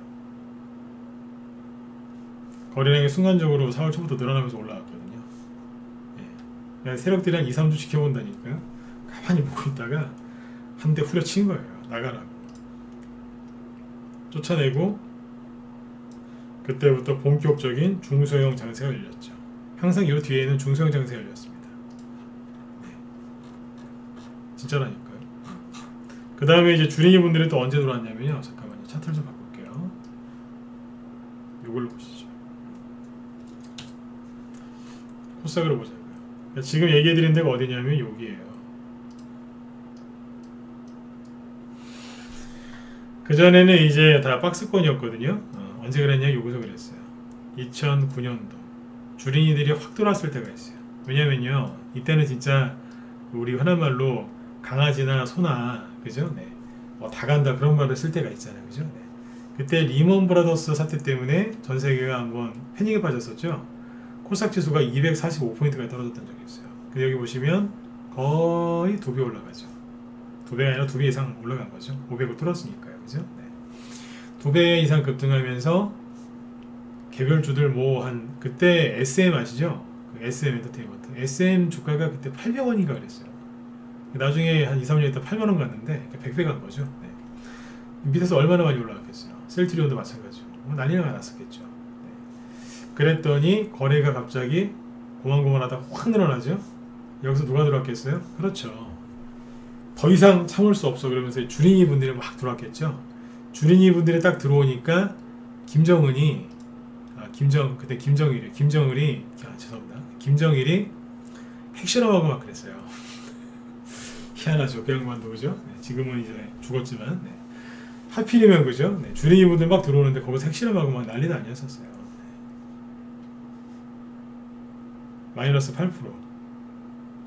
거래량이 순간적으로 4월 초부터 늘어나면서 올라왔거든요. 예. 세력들이 한 2, 3주 지켜본다니까요. 가만히 보고 있다가 한 대 후려친 거예요. 나가라고. 쫓아내고 그때부터 본격적인 중소형 장세가 열렸죠. 항상 이 뒤에는 중소형 장세가 열렸습니다. 네. 진짜라니까요. 그 다음에 이제 주린이 분들이 또 언제 들어왔냐면요. 잠깐만요. 차트를 좀 바꿀게요. 이걸로 보시죠. 코스닥으로 보자고요. 지금 얘기해드린 데가 어디냐면 여기에요. 그전에는 이제 다 박스권이었거든요. 언제 그랬냐? 여기서 그랬어요. 2009년도 주린이들이 확 들어왔을 때가 있어요. 왜냐면요 이때는 진짜 우리 흔한 말로 강아지나 소나 그죠? 네. 다 간다 그런 말을 쓸 때가 있잖아요. 그죠? 네. 그때 리먼 브라더스 사태 때문에 전 세계가 한번 패닉에 빠졌었죠. 코스닥 지수가 245포인트가 떨어졌던 적이 있어요. 근데 여기 보시면 거의 2배 올라가죠. 2배가 아니라 2배 이상 올라간 거죠. 500을 뚫었으니까요. 그죠? 네. 2배 이상 급등하면서 개별주들 뭐 한 그때 SM 아시죠? 그 SM 엔터테인먼트. SM 주가가 그때 800원인가 그랬어요. 나중에 한 2, 3년 있다 8만원 갔는데 100배 간 거죠. 네. 밑에서 얼마나 많이 올라갔겠어요. 셀트리온도 마찬가지고 난리가 났었겠죠. 네. 그랬더니 거래가 갑자기 고만고만하다가 확 늘어나죠. 여기서 누가 들어왔겠어요? 그렇죠. 더 이상 참을 수 없어 그러면서 주린이 분들이 막 들어왔겠죠. 주린이 분들이 딱 들어오니까 김정은이 그때 김정일이 죄송합니다. 김정일이 핵실험하고 막 그랬어요. 희한하죠. 그 양반도 그죠? 네, 지금은 이제 죽었지만 네. 하필이면 그죠? 네, 주린이 분들 막 들어오는데 거기서 핵실험하고 막 난리도 아니었었어요. 네. 마이너스 8%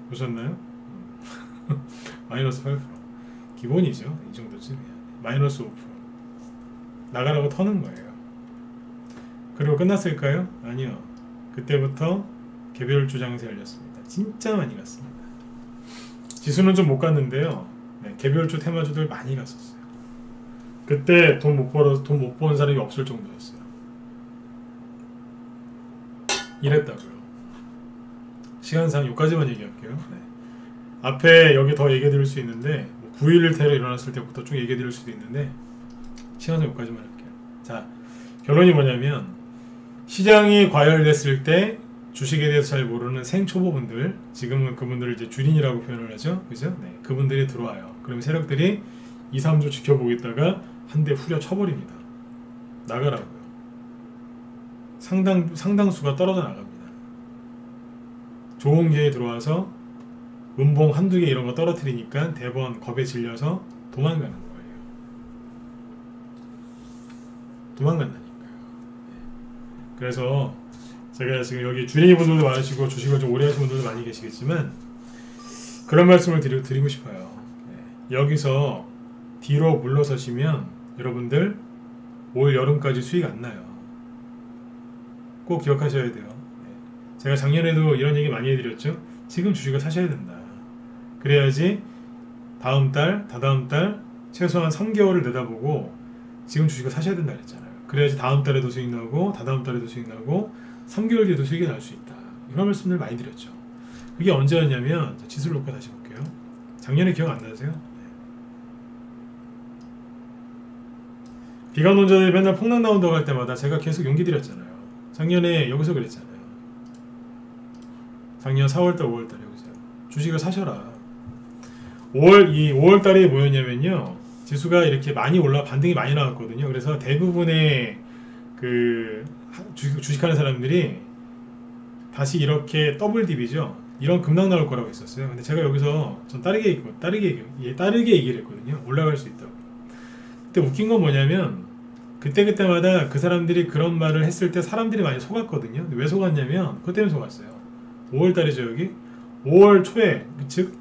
보셨나요? 마이너스 8% 기본이죠. 이 정도쯤이야. 마이너스 5% 나가라고 터는 거예요. 그리고 끝났을까요? 아니요. 그때부터 개별주 장세 열렸습니다. 진짜 많이 갔습니다. 지수는 좀 못 갔는데요. 네, 개별주 테마주들 많이 갔었어요. 그때 돈 못 번 사람이 없을 정도였어요. 이랬다고요. 시간상 여기까지만 얘기할게요. 네. 앞에 여기 더 얘기해 드릴 수 있는데 9.11 테러 일어났을 때부터 쭉 얘기해 드릴 수도 있는데 시간상 여기까지만 할게요. 자, 결론이 뭐냐면 시장이 과열됐을 때 주식에 대해서 잘 모르는 생초보분들, 지금은 그분들을 이제 주린이라고 표현을 하죠. 그죠? 네, 그분들이 들어와요. 그럼 세력들이 2, 3주 지켜보겠다가 한 대 후려 쳐버립니다. 나가라고요. 상당수가 떨어져 나갑니다. 좋은 기회에 들어와서 음봉 한두 개 이런 거 떨어뜨리니까 대번 겁에 질려서 도망가는 거예요. 도망간다니까요. 그래서 제가 지금 여기 주린이 분들도 많으시고 주식을 좀 오래 하신 분들도 많이 계시겠지만 그런 말씀을 드리고 싶어요. 여기서 뒤로 물러서시면 여러분들 올 여름까지 수익 안 나요. 꼭 기억하셔야 돼요. 제가 작년에도 이런 얘기 많이 해드렸죠. 지금 주식을 사셔야 된다. 그래야지 다음 달, 다다음 달 최소한 3개월을 내다보고 지금 주식을 사셔야 된다 그랬잖아요. 그래야지 다음 달에도 수익 나고 다다음 달에도 수익 나고 3개월 뒤에도 수익이 날 수 있다. 이런 말씀을 많이 드렸죠. 그게 언제였냐면 지수를 놓고 다시 볼게요. 작년에 기억 안 나세요? 비관론자들이 맨날 폭락 나온다고 할 때마다 제가 계속 용기 드렸잖아요. 작년에 여기서 그랬잖아요. 작년 4월달 5월달에 여기서 주식을 사셔라. 5월달에 뭐였냐면요, 지수가 이렇게 많이 반등이 많이 나왔거든요. 그래서 대부분의 그 주식하는 사람들이 다시 이렇게 더블 딥이죠, 이런 급락 나올 거라고 했었어요. 근데 제가 여기서 전 다르게 얘기를 했거든요. 올라갈 수 있다고. 근데 웃긴 건 뭐냐면 그때마다 그 사람들이 그런 말을 했을 때 사람들이 많이 속았거든요. 근데 왜 속았냐면 그것 때문에 속았어요. 5월달이죠 여기. 5월 초에, 즉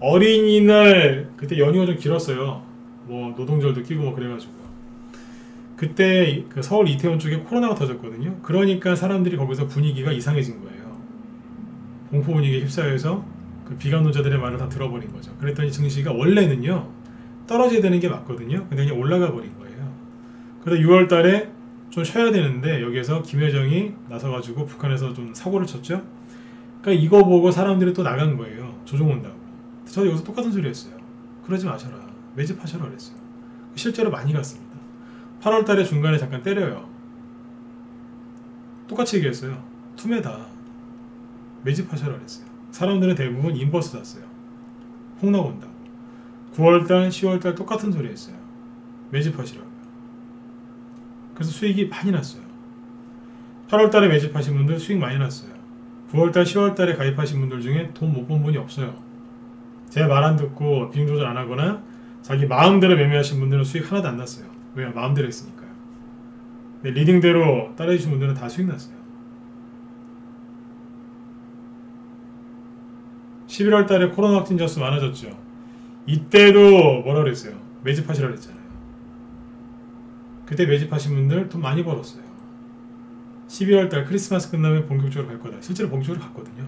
어린이날 그때 연휴가 좀 길었어요. 뭐 노동절도 끼고 뭐 그래가지고요. 그때 그 서울 이태원 쪽에 코로나가 터졌거든요. 그러니까 사람들이 거기서 분위기가 이상해진 거예요. 공포 분위기에 휩싸여서 그 비관론자들의 말을 다 들어버린 거죠. 그랬더니 증시가 원래는요 떨어져야 되는 게 맞거든요. 근데 그냥 올라가 버린 거예요. 그래서 6월 달에 좀 쉬어야 되는데 여기에서 김여정이 나서가지고 북한에서 좀 사고를 쳤죠. 그러니까 이거 보고 사람들이 또 나간 거예요. 조종 온다고. 저 여기서 똑같은 소리 했어요. 그러지 마셔라. 매집하셔라 그랬어요. 실제로 많이 갔습니다. 8월 달에 중간에 잠깐 때려요. 똑같이 얘기했어요. 투매다. 매집하셔라 그랬어요. 사람들은 대부분 인버스 샀어요. 폭락 온다고. 9월달, 10월달 똑같은 소리 했어요. 매집하시라고요. 그래서 수익이 많이 났어요. 8월달에 매집하신 분들 수익 많이 났어요. 9월달, 10월달에 가입하신 분들 중에 돈 못 번 분이 없어요. 제 말 안 듣고 비중 조절 안 하거나 자기 마음대로 매매하신 분들은 수익 하나도 안 났어요. 왜? 마음대로 했으니까요. 리딩대로 따라주신 분들은 다 수익 났어요. 11월 달에 코로나 확진자 수 많아졌죠. 이때도 뭐라 그랬어요? 매집하시라 그랬잖아요. 그때 매집하신 분들 돈 많이 벌었어요. 12월 달 크리스마스 끝나면 본격적으로 갈 거다. 실제로 본격적으로 갔거든요.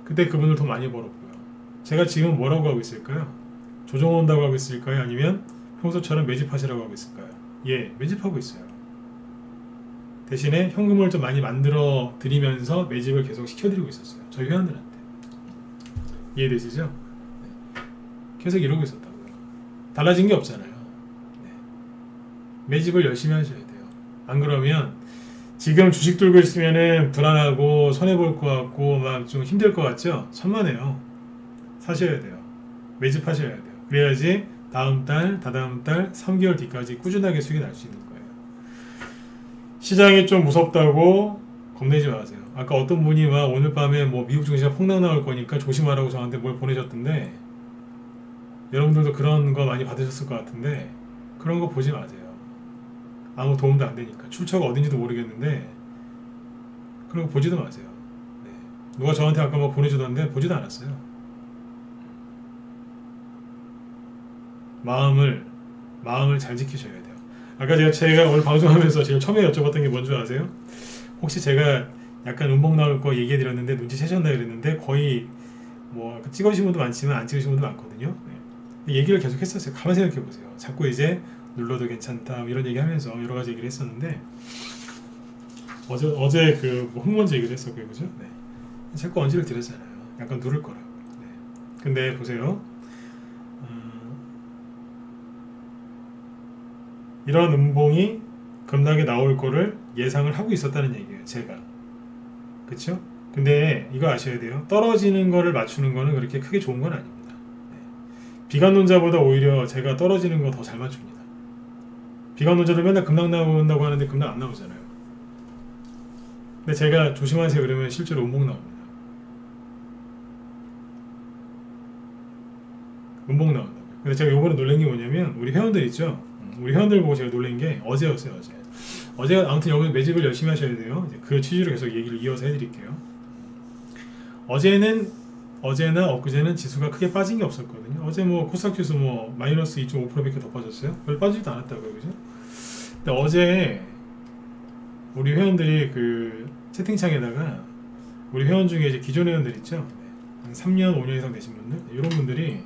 그때 그분들 돈 많이 벌었고요. 제가 지금 뭐라고 하고 있을까요? 조정 온다고 하고 있을까요? 아니면 평소처럼 매집하시라고 하고 있을까요? 예, 매집하고 있어요. 대신에 현금을 좀 많이 만들어 드리면서 매집을 계속 시켜드리고 있었어요. 저희 회원들한테. 이해되시죠? 계속 이러고 있었다고요. 달라진 게 없잖아요. 매집을 열심히 하셔야 돼요. 안 그러면 지금 주식 들고 있으면은 불안하고 손해볼 것 같고 막 좀 힘들 것 같죠? 천만에요. 사셔야 돼요. 매집하셔야 돼요. 그래야지 다음 달, 다다음 달, 3개월 뒤까지 꾸준하게 수익이 날 수 있는 거예요. 시장이 좀 무섭다고 겁내지 마세요. 아까 어떤 분이 막 오늘 밤에 뭐 미국 증시가 폭락 나올 거니까 조심하라고 저한테 뭘 보내셨던데, 여러분들도 그런 거 많이 받으셨을 것 같은데 그런 거 보지 마세요. 아무 도움도 안 되니까. 출처가 어딘지도 모르겠는데 그런 거 보지도 마세요. 네. 누가 저한테 아까 뭐 보내주던데 보지도 않았어요. 마음을 잘 지키셔야 돼요. 아까 제가 오늘 방송하면서 제가 처음에 여쭤봤던 게 뭔지 아세요? 혹시 제가 약간 음봉 나올 거 얘기해 드렸는데 눈치채셨나 그랬는데, 거의 뭐 찍으신 분도 많지만 안 찍으신 분도 많거든요. 네. 얘기를 계속 했었어요. 가만히 생각해 보세요. 자꾸 이제 눌러도 괜찮다 이런 얘기 하면서 여러 가지 얘기를 했었는데, 어제 뭐 흙먼지 얘기를 했었고요, 그죠? 네. 자꾸 언지를 드렸잖아요. 약간 누를 거라고. 네. 근데 보세요. 이런 음봉이 급락에 나올 거를 예상을 하고 있었다는 얘기예요, 제가. 그쵸? 근데 이거 아셔야 돼요. 떨어지는 거를 맞추는 거는 그렇게 크게 좋은 건 아닙니다. 네. 비관론자보다 오히려 제가 떨어지는 거 더 잘 맞춥니다. 비관론자들 맨날 급락 나온다고 하는데 급락 안 나오잖아요. 근데 제가 조심하세요 그러면 실제로 음봉 나옵니다. 음봉 나온다고요. 근데 제가 요번에 놀란 게 뭐냐면, 우리 회원들 있죠? 우리 회원들 보고 제가 놀란 게 어제였어요. 어제가 아무튼 여기 매집을 열심히 하셔야 돼요. 이제 그 취지로 계속 얘기를 이어서 해드릴게요. 어제나 엊그제는 지수가 크게 빠진 게 없었거든요. 어제 뭐 코스닥 지수 뭐 마이너스 2.5%밖에 더 빠졌어요. 별로 빠지지도 않았다고요, 그죠? 근데 어제 우리 회원들이 그 채팅창에다가, 우리 회원 중에 이제 기존 회원들 있죠? 한 3년, 5년 이상 되신 분들, 이런 분들이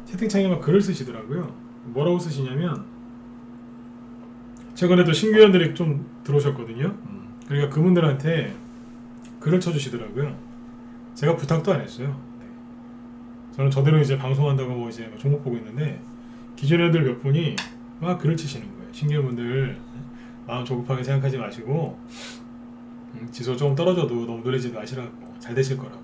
채팅창에 막 글을 쓰시더라고요. 뭐라고 쓰시냐면, 최근에도 신규 회원들이 좀 들어오셨거든요. 그러니까 그분들한테 글을 쳐주시더라고요. 제가 부탁도 안 했어요. 네. 저는 저대로 이제 방송한다고 뭐 이제 종목 보고 있는데, 기존 회원들 몇 분이 막 글을 치시는 거예요. 신규 회원분들 마음 조급하게 생각하지 마시고, 지수 조금 떨어져도 너무 놀라지 마시라고, 잘 되실 거라고.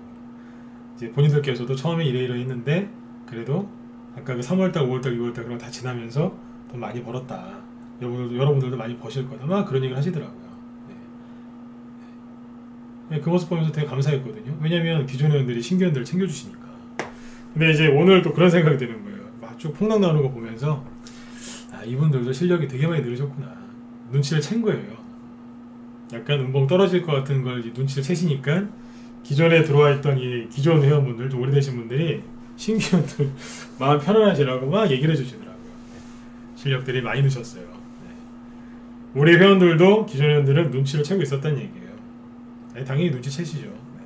이제 본인들께서도 처음에 이래 했는데 그래도 아까 그 3월달, 5월달, 6월달 그런 거 다 지나면서 돈 많이 벌었다. 여러분들도 많이 버실 거다. 막 그런 얘기를 하시더라고요. 네. 네. 그 모습 보면서 되게 감사했거든요. 왜냐면 기존 회원들이 신규 회원들을 챙겨주시니까. 근데 이제 오늘 또 그런 생각이 드는 거예요. 막 쭉 폭락 나오는 거 보면서, 아, 이분들도 실력이 되게 많이 늘으셨구나. 눈치를 챈 거예요. 약간 음봉 떨어질 것 같은 걸 눈치를 채시니까, 기존에 들어와 있던 이 기존 회원분들, 좀 오래되신 분들이 신규 회원들 마음 편안하시라고 막 얘기를 해주시더라고요. 실력들이 많이 느셨어요. 우리 회원들도, 기존 회원들은 눈치를 채고 있었다는 얘기예요. 당연히 눈치채시죠. 네.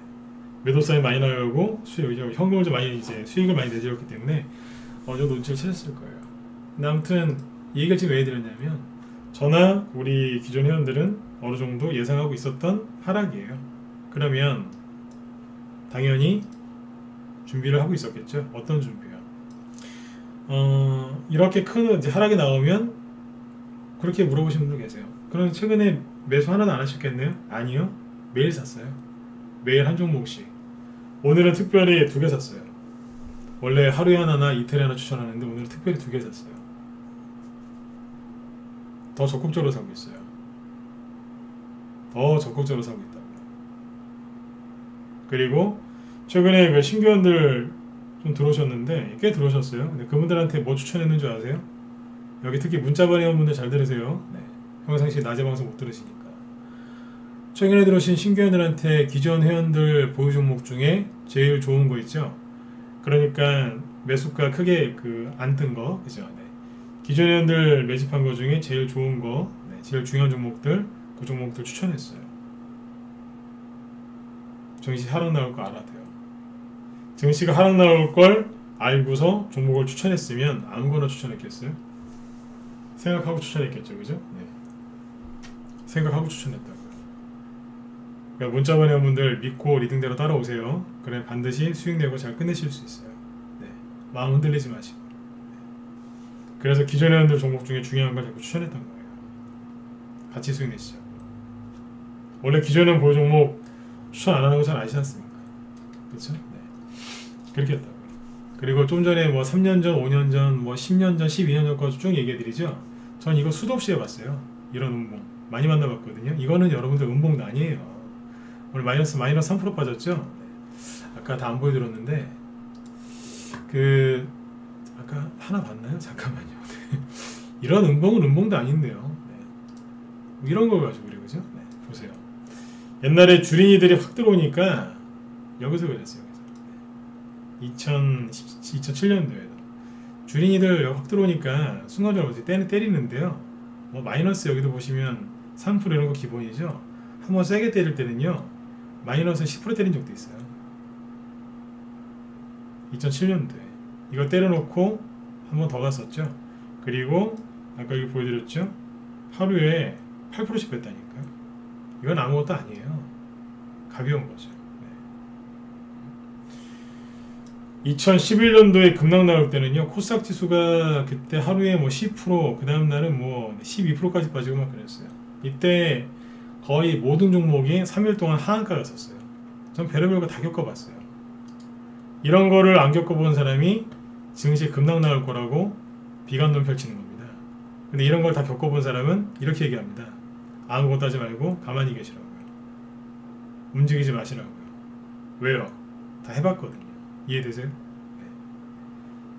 매도성이 많이 나가고 현금을 좀 많이, 이제 수익을 많이 내주었기 때문에 어느 정도 눈치를 채셨을 거예요. 근데 아무튼 이 얘기를 지금 왜 해드렸냐면, 저나 우리 기존 회원들은 어느 정도 예상하고 있었던 하락이에요. 그러면 당연히 준비를 하고 있었겠죠. 어떤 준비요? 이렇게 큰 이제 하락이 나오면, 그렇게 물어보시는 분들 계세요. 그럼 최근에 매수 하나도 안 하셨겠네요? 아니요. 매일 샀어요. 매일 한 종목씩. 오늘은 특별히 2개 샀어요. 원래 하루에 하나나 이틀에 하나 추천하는데 오늘은 특별히 2개 샀어요. 더 적극적으로 사고 있어요. 더 적극적으로 사고 있다고요. 그리고 최근에 그 신규원들 좀 들어오셨는데, 꽤 들어오셨어요. 근데 그분들한테 뭐 추천했는 줄 아세요? 여기 특히 문자번 회원분들 잘 들으세요. 네. 평상시 낮에 방송 못 들으시니까. 최근에 들어오신 신규 회원들한테 기존 회원들 보유 종목 중에 제일 좋은 거 있죠? 그러니까 매수가 크게 안 뜬 거, 그죠? 네. 기존 회원들 매집한 거 중에 제일 좋은 거, 네. 제일 중요한 종목들, 그 종목들 추천했어요. 증시 하락 나올 거 알아야 돼요. 증시가 하락 나올 걸 알고서 종목을 추천했으면 아무거나 추천했겠어요? 생각하고 추천했겠죠, 그죠? 네. 생각하고 추천했다고요. 그러니까 문자번 회원분들 믿고 리딩대로 따라오세요. 그래 반드시 수익 내고 잘 끝내실 수 있어요. 네. 마음 흔들리지 마시고. 네. 그래서 기존 회원들 종목 중에 중요한 걸 자꾸 추천했던 거예요. 같이 수익 내시죠. 원래 기존에 보유 종목 추천 안 하는 거 잘 아시지 않습니까? 그렇죠? 네. 그렇게 했다고요. 그리고 좀 전에 뭐 3년 전, 5년 전, 뭐 10년 전, 12년 전 거 쭉 얘기해 드리죠. 전 이거 수도 없이 해봤어요. 이런 음봉. 많이 만나봤거든요. 이거는 여러분들 음봉도 아니에요. 오늘 마이너스 3% 빠졌죠? 아까 다 안 보여드렸는데 아까 하나 봤나요? 잠깐만요. 이런 음봉은 음봉도 아닌데요. 네. 이런 걸 가지고 그래요. 그죠? 네. 보세요. 옛날에 주린이들이 확 들어오니까 여기서 그랬어요. 2007년도에도 주린이들 확 들어오니까 순간적으로 때리는데요. 뭐 마이너스 여기도 보시면 3% 이런 거 기본이죠. 한번 세게 때릴 때는요 마이너스 10% 때린 적도 있어요. 2007년도에 이거 때려놓고 한 번 더 갔었죠. 그리고 아까 여기 보여드렸죠. 하루에 8%씩 뺐다니까요. 이건 아무것도 아니에요. 가벼운 거죠. 2011년도에 급락 나올 때는요, 코스닥 지수가 그때 하루에 뭐 10%, 그 다음 날은 뭐 12%까지 빠지고 막 그랬어요. 이때 거의 모든 종목이 3일 동안 하한가 갔었어요. 전 별의별 거 다 겪어봤어요. 이런 거를 안 겪어본 사람이 증시에 급락 나올 거라고 비관론 펼치는 겁니다. 근데 이런 걸 다 겪어본 사람은 이렇게 얘기합니다. 아무것도 하지 말고 가만히 계시라고요. 움직이지 마시라고요. 왜요? 다 해봤거든요. 이해되세요? 네.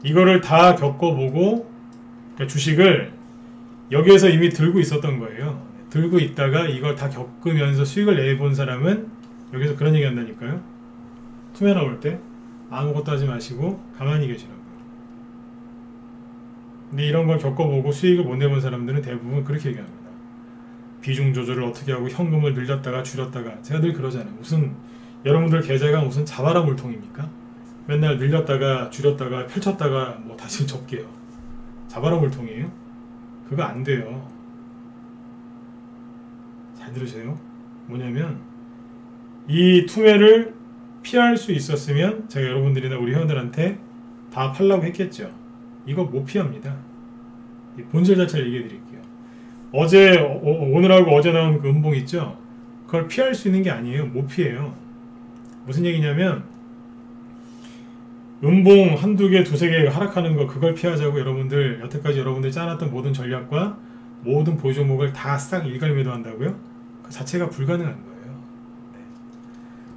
이거를 다 겪어보고 그러니까 주식을 여기에서 이미 들고 있었던 거예요. 들고 있다가 이걸 다 겪으면서 수익을 내본 사람은 여기서 그런 얘기 한다니까요. 투매 나올 때 아무것도 하지 마시고 가만히 계시라고요. 근데 이런 걸 겪어보고 수익을 못 내본 사람들은 대부분 그렇게 얘기합니다. 비중 조절을 어떻게 하고 현금을 늘렸다가 줄였다가 제가 늘 그러잖아요. 무슨 여러분들 계좌가 무슨 자바라 물통입니까? 맨날 늘렸다가 줄였다가 펼쳤다가 뭐 다시 접게요. 자바라 물통이에요? 그거 안 돼요. 잘 들으세요. 뭐냐면 이 투매를 피할 수 있었으면 제가 여러분들이나 우리 회원들한테 다 팔라고 했겠죠. 이거 못 피합니다. 본질 자체를 얘기해 드릴게요. 오늘하고 어제 나온 그 음봉 있죠? 그걸 피할 수 있는 게 아니에요. 못 피해요. 무슨 얘기냐면 음봉 한두 개, 두세 개 하락하는 거 그걸 피하자고 여러분들 여태까지 여러분들이 짜놨던 모든 전략과 모든 보유 종목을 다 싹 일괄 매도한다고요? 그 자체가 불가능한 거예요. 네.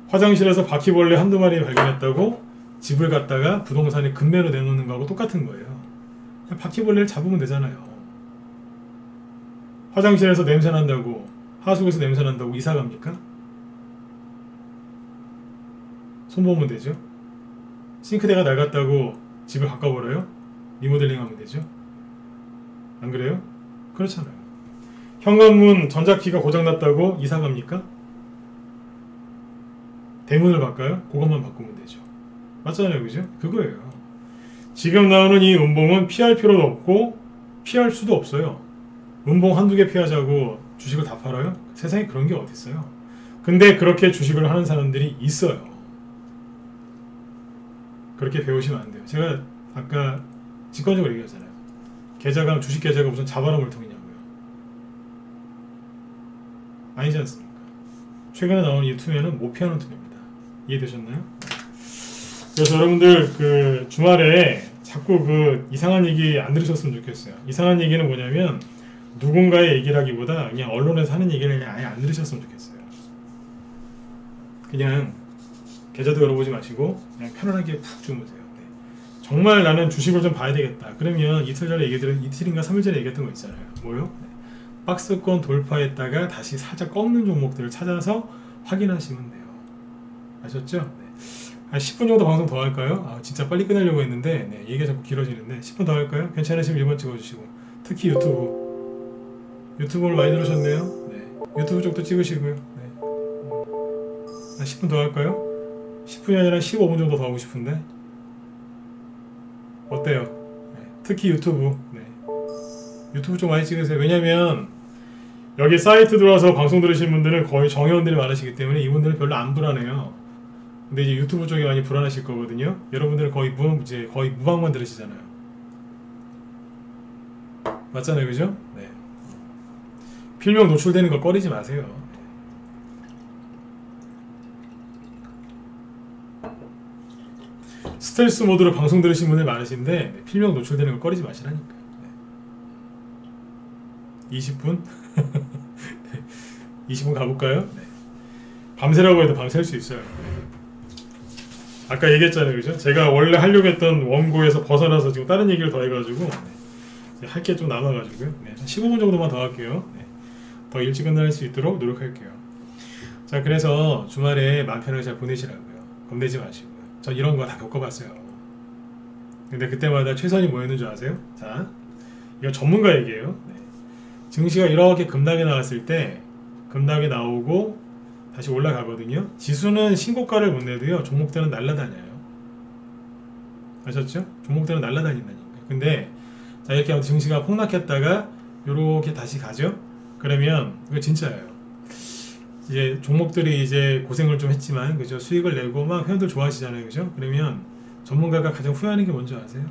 화장실에서 바퀴벌레 한두 마리 발견했다고 집을 갖다가 부동산에 급매로 내놓는 거하고 똑같은 거예요. 그냥 바퀴벌레를 잡으면 되잖아요. 화장실에서 냄새 난다고 하수구에서 냄새 난다고 이사 갑니까? 손 보면 되죠. 싱크대가 낡았다고 집을 바꿔버려요? 리모델링 하면 되죠. 안 그래요? 그렇잖아요. 현관문 전자키가 고장났다고 이사 갑니까? 대문을 바꿔요? 그것만 바꾸면 되죠. 맞잖아요. 그죠? 그거예요. 지금 나오는 이 음봉은 피할 필요도 없고 피할 수도 없어요. 음봉 한두 개 피하자고 주식을 다 팔아요? 세상에 그런 게 어디 있어요. 근데 그렇게 주식을 하는 사람들이 있어요. 그렇게 배우시면 안 돼요. 제가 아까 직관적으로 얘기했잖아요. 계좌가 주식 계좌가 무슨 자바라 물통이냐고요. 아니지 않습니까? 최근에 나온 이 투매는 못 피하는 투매입니다. 이해되셨나요? 그래서 여러분들 그 주말에 자꾸 그 이상한 얘기 안 들으셨으면 좋겠어요. 이상한 얘기는 뭐냐면 누군가의 얘기를 하기보다 그냥 언론에서 하는 얘기를 그냥 아예 안 들으셨으면 좋겠어요. 그냥 계좌도 열어보지 마시고 그냥 편안하게 푹 주무세요. 네. 정말 나는 주식을 좀 봐야 되겠다. 그러면 이틀인가 3일 전에 얘기했던 거 있잖아요. 뭐요? 네. 박스권 돌파했다가 다시 살짝 꺾는 종목들을 찾아서 확인하시면 돼요. 아셨죠? 네. 한 10분 정도 방송 더 할까요? 아, 진짜 빨리 끝내려고 했는데 네, 얘기가 자꾸 길어지는데 10분 더 할까요? 괜찮으시면 1번 찍어주시고 특히 유튜브를 많이 들으셨네요. 네. 유튜브 쪽도 찍으시고요. 네. 10분 더 할까요? 10분이 아니라 15분 정도 더 하고 싶은데 어때요? 네. 특히 유튜브 유튜브 좀 많이 찍으세요. 왜냐면 여기 사이트 들어와서 방송 들으시는 분들은 거의 정회원들이 많으시기 때문에 이분들은 별로 안 불안해요. 근데 이제 유튜브 쪽이 많이 불안하실 거거든요. 여러분들은 거의 무방만 들으시잖아요. 맞잖아요, 그죠? 네. 필명 노출되는 거 꺼리지 마세요. 스텔스 모드로 방송 들으신 분들 많으신데 필명 노출되는 거 꺼리지 마시라니까. 20분? 20분 가볼까요? 네. 밤새라고 해도 밤샐 수 있어요. 아까 얘기했잖아요, 그죠? 제가 원래 하려고 했던 원고에서 벗어나서 지금 다른 얘기를 더 해가지고 할 게 좀 남아가지고요. 네, 한 15분 정도만 더 할게요. 네, 더 일찍 끝날 수 있도록 노력할게요. 자, 그래서 주말에 마음 편하게 잘 보내시라고요. 겁내지 마시고요. 전 이런 거 다 겪어봤어요. 근데 그때마다 최선이 뭐였는 줄 아세요? 자, 이건 전문가 얘기예요. 네. 증시가 이렇게 급락이 나왔을 때 급락이 나오고 다시 올라가거든요. 지수는 신고가를 못 내도요, 종목들은 날아다녀요. 아셨죠? 종목들은 날아다닌다니까. 근데 자, 이렇게 하면 증시가 폭락했다가 요렇게 다시 가죠. 그러면 이거 진짜예요. 이제 종목들이 이제 고생을 좀 했지만, 그죠? 수익을 내고 막 회원들 좋아하시잖아요, 그죠? 그러면 전문가가 가장 후회하는 게 뭔지 아세요?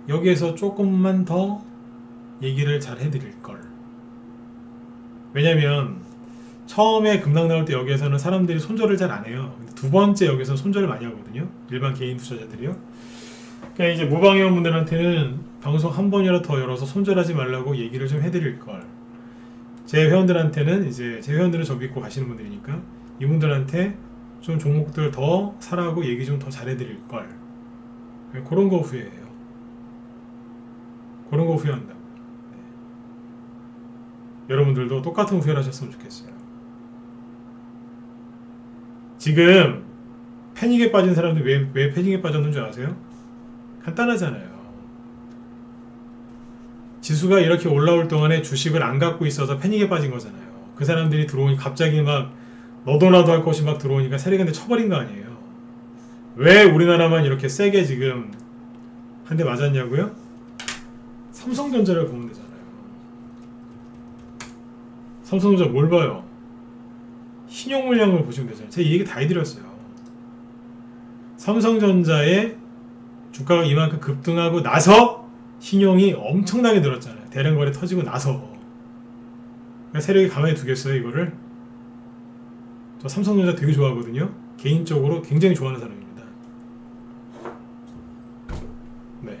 여기에서 조금만 더 얘기를 잘 해드릴 걸. 왜냐면 처음에 급락 나올 때 여기에서는 사람들이 손절을 잘 안 해요. 두 번째 여기서 손절을 많이 하거든요. 일반 개인 투자자들이요. 그러니까 이제 무방회원분들한테는 방송 한 번이라도 더 열어서 손절하지 말라고 얘기를 좀 해드릴 걸. 제 회원들한테는 이제 제 회원들은 저 믿고 가시는 분들이니까 이분들한테 좀 종목들 더 사라고 얘기 좀 더 잘해드릴 걸. 그런 거 후회해요. 그런 거 후회한다고. 네. 여러분들도 똑같은 후회를 하셨으면 좋겠어요. 지금 패닉에 빠진 사람들 왜 패닉에 빠졌는 줄 아세요? 간단하잖아요. 지수가 이렇게 올라올 동안에 주식을 안 갖고 있어서 패닉에 빠진 거잖아요. 그 사람들이 들어오니 갑자기 막 너도 나도 할 것이 막 들어오니까 세력한테 쳐버린 거 아니에요. 왜 우리나라만 이렇게 세게 지금 한 대 맞았냐고요? 삼성전자를 보면 되잖아요. 삼성전자 뭘 봐요? 신용 물량을 보시면 되잖아요. 제가 이 얘기 다 해드렸어요. 삼성전자의 주가가 이만큼 급등하고 나서 신용이 엄청나게 늘었잖아요. 대량 거래 터지고 나서. 그러니까 세력이 가만히 두겠어요, 이거를? 저 삼성전자 되게 좋아하거든요. 개인적으로 굉장히 좋아하는 사람입니다. 네.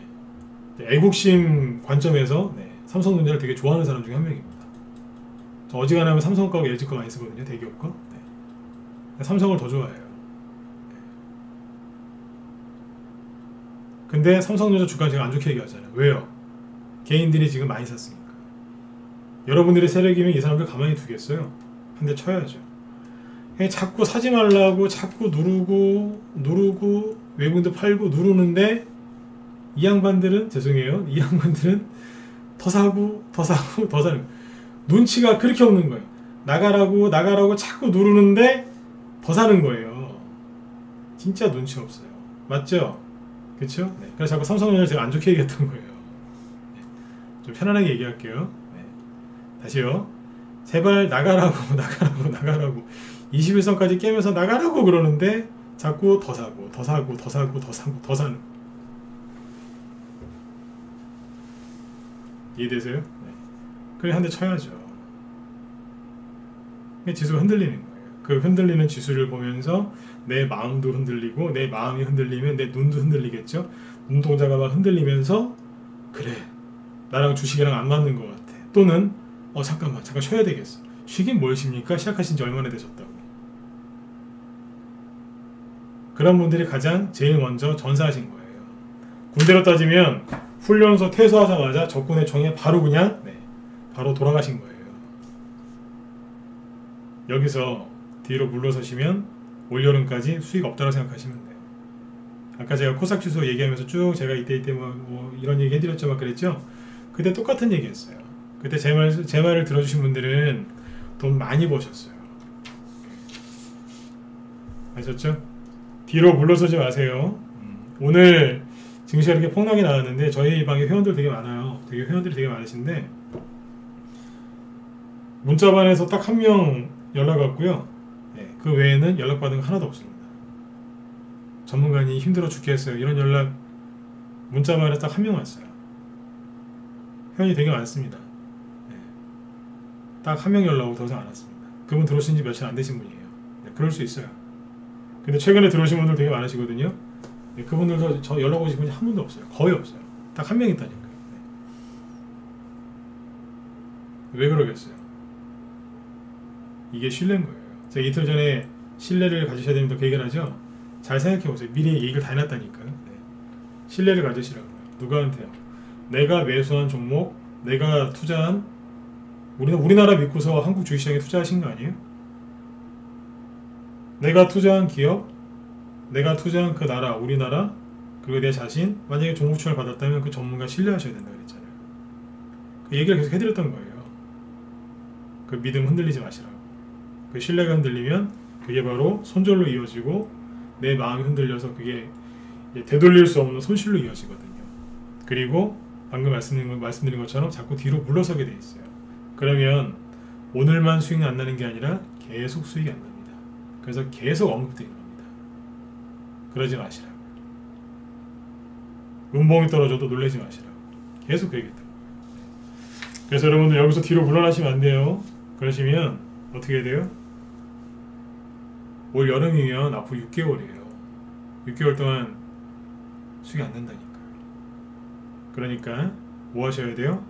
애국심 관점에서 삼성전자를 되게 좋아하는 사람 중에 한 명입니다. 저 어지간하면 삼성 거하고 LG 거 많이 쓰거든요, 대기업 거. 네. 삼성을 더 좋아해요. 근데 삼성전자 주가 제가 안 좋게 얘기하잖아요. 왜요? 개인들이 지금 많이 샀으니까. 여러분들이 세력이면 이 사람들 가만히 두겠어요? 한 대 쳐야죠. 자꾸 사지 말라고 자꾸 누르고 외국인도 팔고 누르는데 이 양반들은, 죄송해요, 이 양반들은 더 사고 더 사고 더 사는, 눈치가 그렇게 없는 거예요. 나가라고 자꾸 누르는데 더 사는 거예요. 진짜 눈치 없어요. 맞죠? 그쵸? 네. 그래서 자꾸 삼성전자를 제가 안 좋게 얘기했던 거예요. 네. 좀 편안하게 얘기할게요. 네. 다시요. 제발 나가라고 21선까지 깨면서 나가라고 그러는데 자꾸 더 사고 더 사는. 이해되세요? 네. 그래 한 대 쳐야죠. 지수가 흔들리는 거예요. 그 흔들리는 지수를 보면서 내 마음도 흔들리고, 내 마음이 흔들리면 내 눈도 흔들리겠죠. 눈동자가 막 흔들리면서 그래, 나랑 주식이랑 안 맞는 것 같아. 또는 잠깐 쉬어야 되겠어. 쉬긴 뭘 쉽니까? 시작하신 지 얼마나 되셨다고. 그런 분들이 제일 먼저 전사하신 거예요. 군대로 따지면 훈련소 퇴소하자마자 적군의 총에 바로 바로 돌아가신 거예요. 여기서 뒤로 물러서시면 올여름까지 수익 없다고 생각하시면 돼요. 아까 제가 코스닥 지수 얘기하면서 쭉 제가 이때 뭐 이런 얘기 해드렸죠, 막 그랬죠? 그때 똑같은 얘기 했어요. 그때 제 말을 들어주신 분들은 돈 많이 버셨어요. 아셨죠? 뒤로 물러서지 마세요. 오늘 증시가 이렇게 폭락이 나왔는데 저희 방에 회원들 되게 많아요. 회원들이 되게 많으신데 문자반에서 딱 한 명 연락 왔고요. 네, 그 외에는 연락받은 거 하나도 없습니다. 전문가님 힘들어 죽겠어요. 이런 연락 문자반에서 딱 한 명 왔어요. 회원이 되게 많습니다. 네, 딱 한 명 연락 오고 더 이상 안 왔습니다. 그분 들어오신 지 며칠 안 되신 분이에요. 네, 그럴 수 있어요. 근데 최근에 들어오신 분들 되게 많으시거든요. 네, 그분들도 저 연락 오신 분이 한 분도 없어요. 거의 없어요. 딱 한 명 있다니까요. 네. 왜 그러겠어요? 이게 신뢰인 거예요. 제가 이틀 전에 신뢰를 가지셔야 됩니다. 그 얘기를 하죠. 잘 생각해보세요. 미리 얘기를 다 해놨다니까요. 네. 신뢰를 가지시라고요. 누구한테요? 내가 매수한 종목, 내가 투자한 우리나라 믿고서 한국 주식시장에 투자하신 거 아니에요? 내가 투자한 기업, 내가 투자한 그 나라, 우리나라, 그리고 내 자신, 만약에 종목 추천을 받았다면 그 전문가 신뢰하셔야 된다 그랬잖아요. 그 얘기를 계속 해드렸던 거예요. 그 믿음 흔들리지 마시라고. 그 신뢰가 흔들리면 그게 바로 손절로 이어지고 내 마음이 흔들려서 그게 되돌릴 수 없는 손실로 이어지거든요. 그리고 방금 말씀드린 것처럼 자꾸 뒤로 물러서게 돼 있어요. 그러면 오늘만 수익이 안 나는 게 아니라 계속 수익이 안 납니다. 그래서 계속 언급되는 겁니다. 그러지 마시라고. 음봉이 떨어져도 놀라지 마시라고. 계속 그 얘기했다. 그래서 여러분들 여기서 뒤로 물러나시면 안 돼요. 그러시면 어떻게 돼요? 올 여름이면 앞으로 6개월이에요. 6개월 동안 수익이 안 난다니까요. 그러니까 뭐 하셔야 돼요?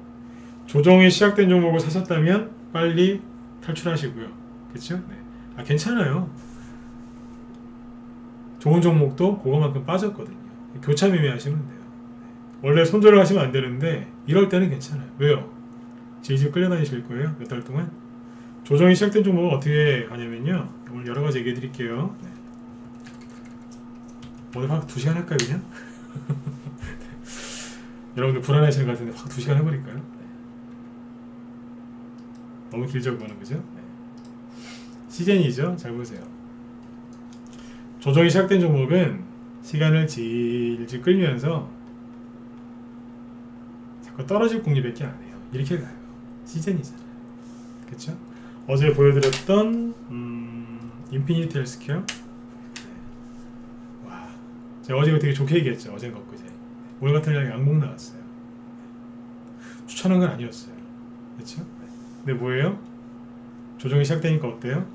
조정이 시작된 종목을 사셨다면 빨리 탈출하시고요. 그렇죠? 네. 아 괜찮아요. 좋은 종목도 그거만큼 빠졌거든요. 교차 매매하시면 돼요. 원래 손절을 하시면 안 되는데 이럴 때는 괜찮아요. 왜요? 질질 끌려다니실 거예요. 몇 달 동안. 조정이 시작된 종목은 어떻게 하냐면요. 오늘 여러 가지 얘기해 드릴게요. 네. 오늘 한 2시간 할까요 그냥? 여러분들 불안해하시는 것 같은데 확 2시간 해버릴까요? 네. 너무 길죠 그거는 그죠? 네. 시즌이죠. 잘 보세요. 조정이 시작된 종목은 시간을 질질 끌면서 자꾸 떨어질 국리밖에 안 해요. 이렇게 가요. 시즌이잖아요. 그쵸? 어제 보여드렸던 인피니티 헬스케어. 와, 제가 어제 되게 좋게 얘기했죠. 어제가 엊그제. 오늘 같은 날 양봉 나왔어요. 추천한 건 아니었어요. 그쵸? 근데 뭐예요? 조정이 시작되니까 어때요?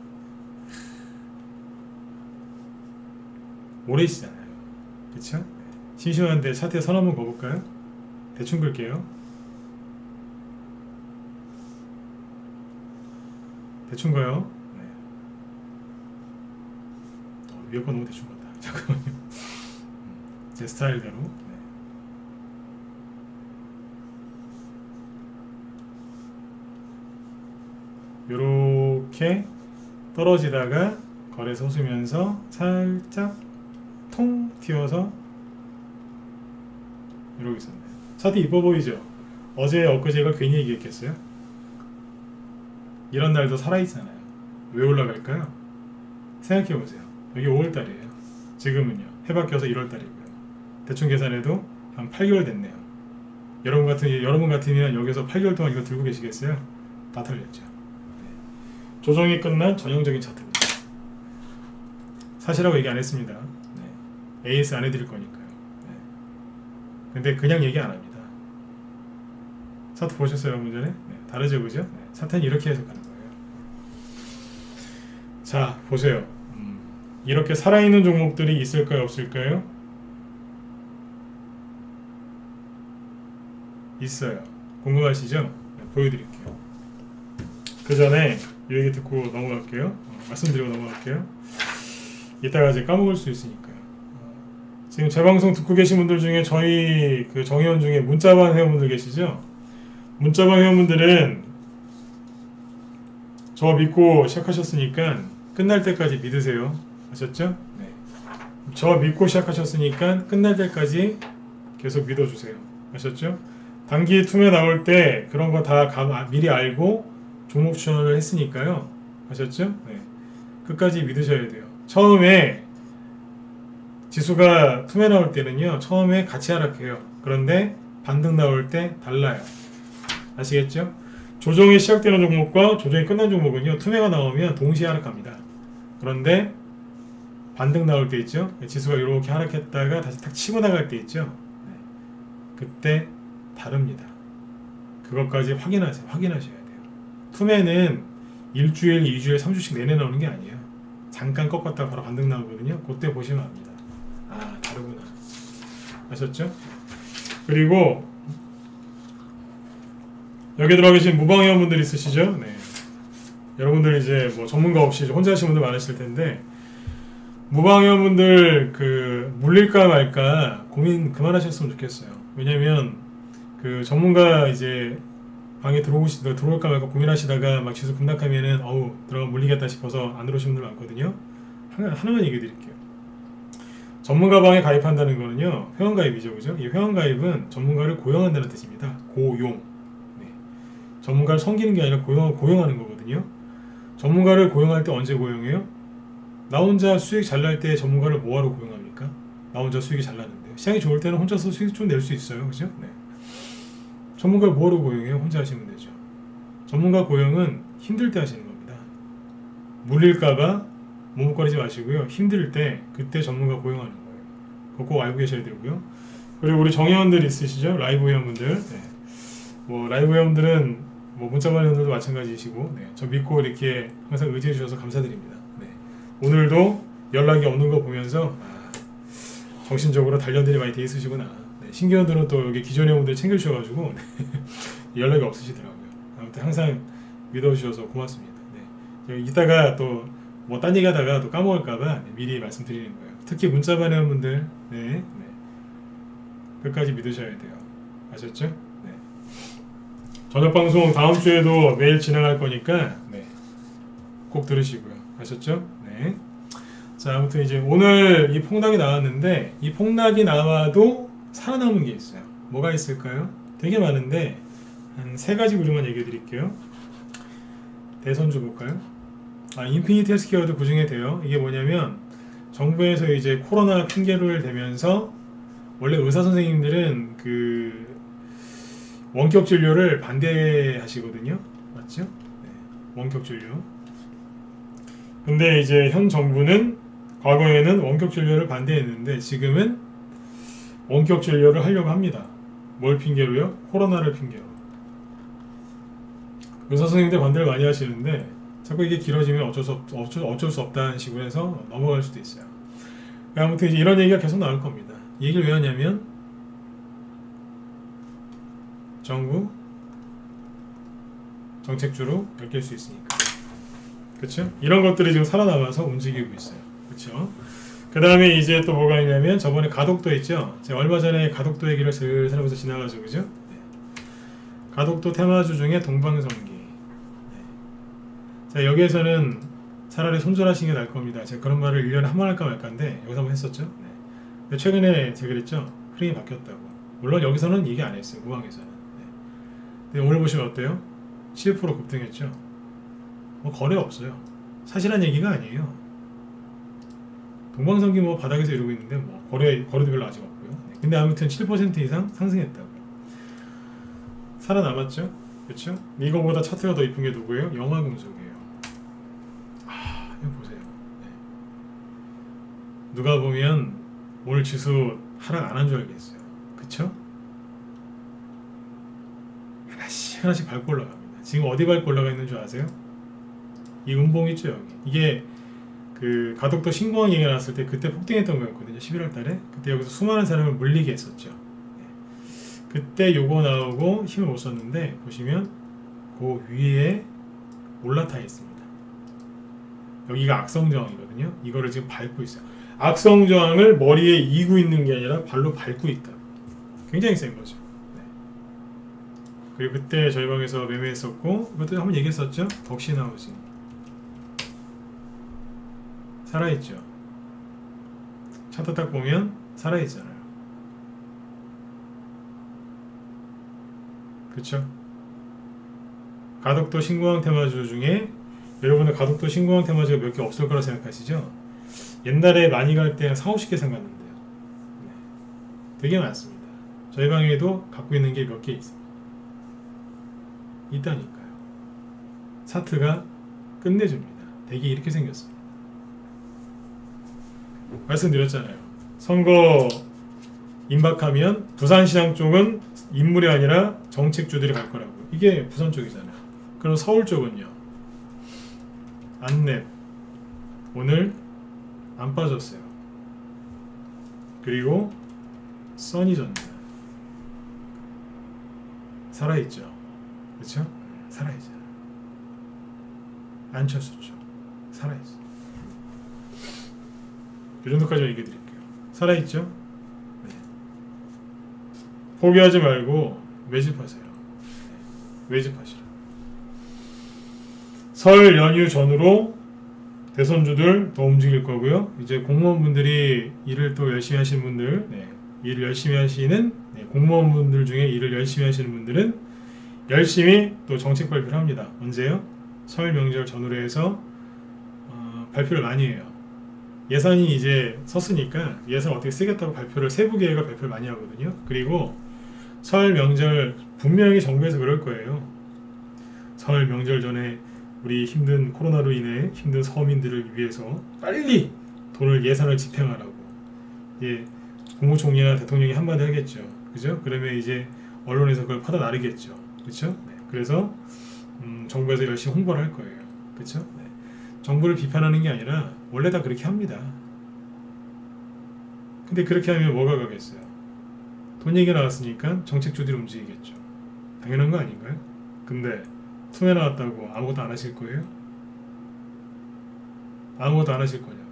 오래 있잖아요. 그쵸? 심심한데 차트에 선 한번 그어볼까요? 대충 그을게요. 대충 가요. 네. 위에 거 너무 대충 갔다. 잠깐만요. 제 스타일대로. 네. 요렇게 떨어지다가 거래 서수면서 살짝 통 튀어서 이러고 있었네요. 차트 이뻐 보이죠? 어제 엊그제가 괜히 얘기했겠어요? 이런 날도 살아있잖아요. 왜 올라갈까요? 생각해보세요. 여기 5월달이에요. 지금은요. 해바뀌어서 1월달이고요. 대충 계산해도 한 8개월 됐네요. 여러분 같으면 여기서 8개월 동안 이거 들고 계시겠어요? 다 털렸죠. 네. 조정이 끝난 전형적인 차트입니다. 사시라고 얘기 안 했습니다. 네. AS 안 해드릴 거니까요. 네. 근데 그냥 얘기 안 합니다. 차트 보셨어요? 여러분 전에? 네. 다르죠, 그죠? 네. 차트는 이렇게 해석하는 거예요. 자, 보세요. 이렇게 살아있는 종목들이 있을까요? 없을까요? 있어요. 궁금하시죠? 네, 보여드릴게요. 그 전에 이 얘기 듣고 넘어갈게요. 말씀드리고 넘어갈게요. 이따가 이제 까먹을 수 있으니까요. 지금 제 방송 듣고 계신 분들 중에 저희 그 정회원 중에 문자방 회원분들 계시죠? 문자방 회원분들은 저 믿고 시작하셨으니까 끝날 때까지 믿으세요. 아셨죠? 네. 저 믿고 시작하셨으니까 끝날 때까지 계속 믿어주세요. 아셨죠? 단기 투매 나올 때 그런 거 다 미리 알고 종목 추천을 했으니까요. 아셨죠? 네. 끝까지 믿으셔야 돼요. 처음에 지수가 투매 나올 때는요. 처음에 같이 하락해요. 그런데 반등 나올 때 달라요. 아시겠죠? 조정이 시작되는 종목과 조정이 끝난 종목은요. 투매가 나오면 동시에 하락합니다. 그런데 반등 나올 때 있죠. 지수가 이렇게 하락했다가 다시 탁 치고 나갈 때 있죠. 네. 그때 다릅니다. 그것까지 확인하셔야 돼요. 투매는 일주일, 2주일, 3주씩 내내 나오는 게 아니에요. 잠깐 꺾었다가 바로 반등 나오거든요. 그때 보시면 압니다. 아, 다르구나. 아셨죠? 그리고 여기 들어가 계신 무방회원분들 있으시죠? 네. 여러분들 이제 뭐 전문가 없이 혼자 하시는 분들 많으실 텐데 무방위원분들 그 물릴까 말까 고민 그만하셨으면 좋겠어요. 왜냐면 그 전문가 이제 방에 들어올까 말까 고민하시다가 막 지수 급락하면은 어우 들어가 물리겠다 싶어서 안 들어오시는 분들 많거든요. 하나만 얘기 드릴게요. 전문가 방에 가입한다는 거는요 회원가입이죠, 그죠? 이 회원가입은 전문가를 고용한다는 뜻입니다. 고용. 네. 전문가를 섬기는 게 아니라 고용하는 거거든요. 전문가를 고용할 때 언제 고용해요? 나 혼자 수익 잘 날 때 전문가를 뭐하러 고용합니까? 나 혼자 수익이 잘 나는데요. 시장이 좋을 때는 혼자서 수익 좀 낼 수 있어요, 그죠? 네. 전문가를 뭐하러 고용해요? 혼자 하시면 되죠. 전문가 고용은 힘들 때 하시는 겁니다. 물릴까봐 머뭇거리지 마시고요. 힘들 때 그때 전문가 고용하는 거예요. 그거 꼭 알고 계셔야 되고요. 그리고 우리 정회원들 있으시죠? 라이브 회원분들. 네. 뭐 라이브 회원들은 뭐 문자만 회원들도 마찬가지이시고 네. 저 믿고 이렇게 항상 의지해 주셔서 감사드립니다. 네. 오늘도 연락이 없는 거 보면서 정신적으로 단련들이 많이 돼 있으시구나. 네. 신규원들은 또 여기 기존 회원분들 챙겨주셔가지고 연락이 없으시더라고요. 아무튼 항상 믿어주셔서 고맙습니다. 네. 이따가 또 뭐 딴 얘기 하다가 또 까먹을까봐 미리 말씀드리는 거예요. 특히 문자반 회원분들 네. 끝까지 믿으셔야 돼요. 아셨죠? 네. 저녁방송 다음 주에도 매일 진행할 거니까 네. 꼭 들으시고요. 아셨죠? 네. 자, 아무튼 이제 오늘 이 폭락이 나왔는데 이 폭락이 나와도 살아남은 게 있어요. 뭐가 있을까요? 되게 많은데 한 3가지 그룹만 얘기해 드릴게요. 대선주 볼까요? 인피니티 헬스케어도 그 중에 돼요. 이게 뭐냐면 정부에서 이제 코로나 핑계를 대면서 원래 의사 선생님들은 그 원격 진료를 반대하시거든요. 맞죠? 네. 원격 진료. 근데 이제 현 정부는 과거에는 원격 진료를 반대했는데 지금은 원격 진료를 하려고 합니다. 뭘 핑계로요? 코로나를 핑계로. 의사 선생님들 반대를 많이 하시는데 자꾸 이게 길어지면 어쩔 수 없다는 식으로 해서 넘어갈 수도 있어요. 아무튼 이제 이런 얘기가 계속 나올 겁니다. 이 얘기를 왜 하냐면 정부 정책주로 엮일 수 있으니까. 그쵸? 이런 것들이 지금 살아남아서 움직이고 있어요. 그쵸? 그 다음에 이제 또 뭐가 있냐면 저번에 가덕도 있죠? 제가 얼마 전에 가덕도 얘기를 슬슬 하면서 지나가죠. 그죠? 네. 가덕도 테마주 중에 동방성기. 자, 여기에서는 차라리 손절하시는 게 나을 겁니다. 제가 그런 말을 1년에 한 번 할까 말까인데 여기서 한번 했었죠. 네. 근데 최근에 제가 그랬죠. 흐름이 바뀌었다고. 물론 여기서는 얘기 안 했어요. 무방에서는. 네. 근데 오늘 보시면 어때요? 7% 급등했죠. 뭐 거래 없어요. 사실한 얘기가 아니에요. 동방성기 뭐 바닥에서 이러고 있는데 뭐 거래도 별로 아직 없고요. 네. 근데 아무튼 7% 이상 상승했다고요. 살아남았죠. 그렇죠? 이거보다 차트가 더 이쁜 게 누구예요? 영화금속이에요. 이거 보세요. 네. 누가 보면 오늘 지수 하락 안 한 줄 알겠어요. 그쵸? 하나씩 밟고 올라갑니다. 지금 어디 밟고 올라가 있는 줄 아세요? 이 음봉 있죠, 여기. 이게 그 가덕도 신공항 얘기가 나왔을 때 그때 폭등했던 거였거든요. 11월 달에. 그때 여기서 수많은 사람을 물리게 했었죠. 네. 그때 요거 나오고 힘을 못 썼는데 보시면 그 위에 올라타 있습니다. 여기가 악성저항이거든요. 이거를 지금 밟고 있어요. 악성저항을 머리에 이고 있는 게 아니라 발로 밟고 있다. 굉장히 센 거죠. 네. 그리고 그때 저희 방에서 매매했었고 그것도 한번 얘기했었죠. 덕신하우징 살아있죠. 차트 딱 보면 살아있잖아요. 그쵸? 가덕도 신공항 테마주 중에 여러분들 가덕도 신공항 테마주가 몇 개 없을 거라 생각하시죠? 옛날에 많이 갈 때 40-50개 생각났는데요. 네. 되게 많습니다. 저희 방에도 갖고 있는 게 몇 개 있다니까요. 차트가 끝내줍니다. 되게 이렇게 생겼습니다. 말씀드렸잖아요. 선거 임박하면 부산시장 쪽은 인물이 아니라 정책주들이 갈 거라고. 이게 부산 쪽이잖아요. 그럼 서울 쪽은요. 안랩 오늘 안 빠졌어요. 그리고 써니전자 살아있죠. 그렇죠? 살아있죠. 안 쳤었죠. 살아있어. 이 정도까지만 얘기해 드릴게요. 살아있죠? 네. 포기하지 말고 매집하세요. 네. 매집하시라. 설 연휴 전후로 대선주들 더 움직일 거고요. 이제 공무원분들이 일을 또 열심히 하시는 분들, 네. 일을 열심히 하시는 공무원분들 중에 일을 열심히 하시는 분들은 열심히 또 정책 발표를 합니다. 언제요? 설 명절 전후로 해서 발표를 많이 해요. 예산이 이제 섰으니까 예산 어떻게 쓰겠다고 발표를 세부 계획을 발표를 많이 하거든요. 그리고 설 명절 분명히 정부에서 그럴 거예요. 설 명절 전에 우리 힘든 코로나로 인해 힘든 서민들을 위해서 빨리 돈을 예산을 집행하라고 예, 국무총리나 대통령이 한마디 하겠죠. 그죠? 그러면 이제 언론에서 그걸 퍼다 나르겠죠. 그렇죠? 네. 그래서 정부에서 열심히 홍보를 할 거예요. 그렇죠? 네. 정부를 비판하는 게 아니라 원래 다 그렇게 합니다. 근데 그렇게 하면 뭐가 가겠어요? 돈 얘기 나왔으니까 정책주들이 움직이겠죠. 당연한 거 아닌가요? 근데 투매 나왔다고 아무것도 안 하실 거예요? 아무것도 안 하실 거냐고요.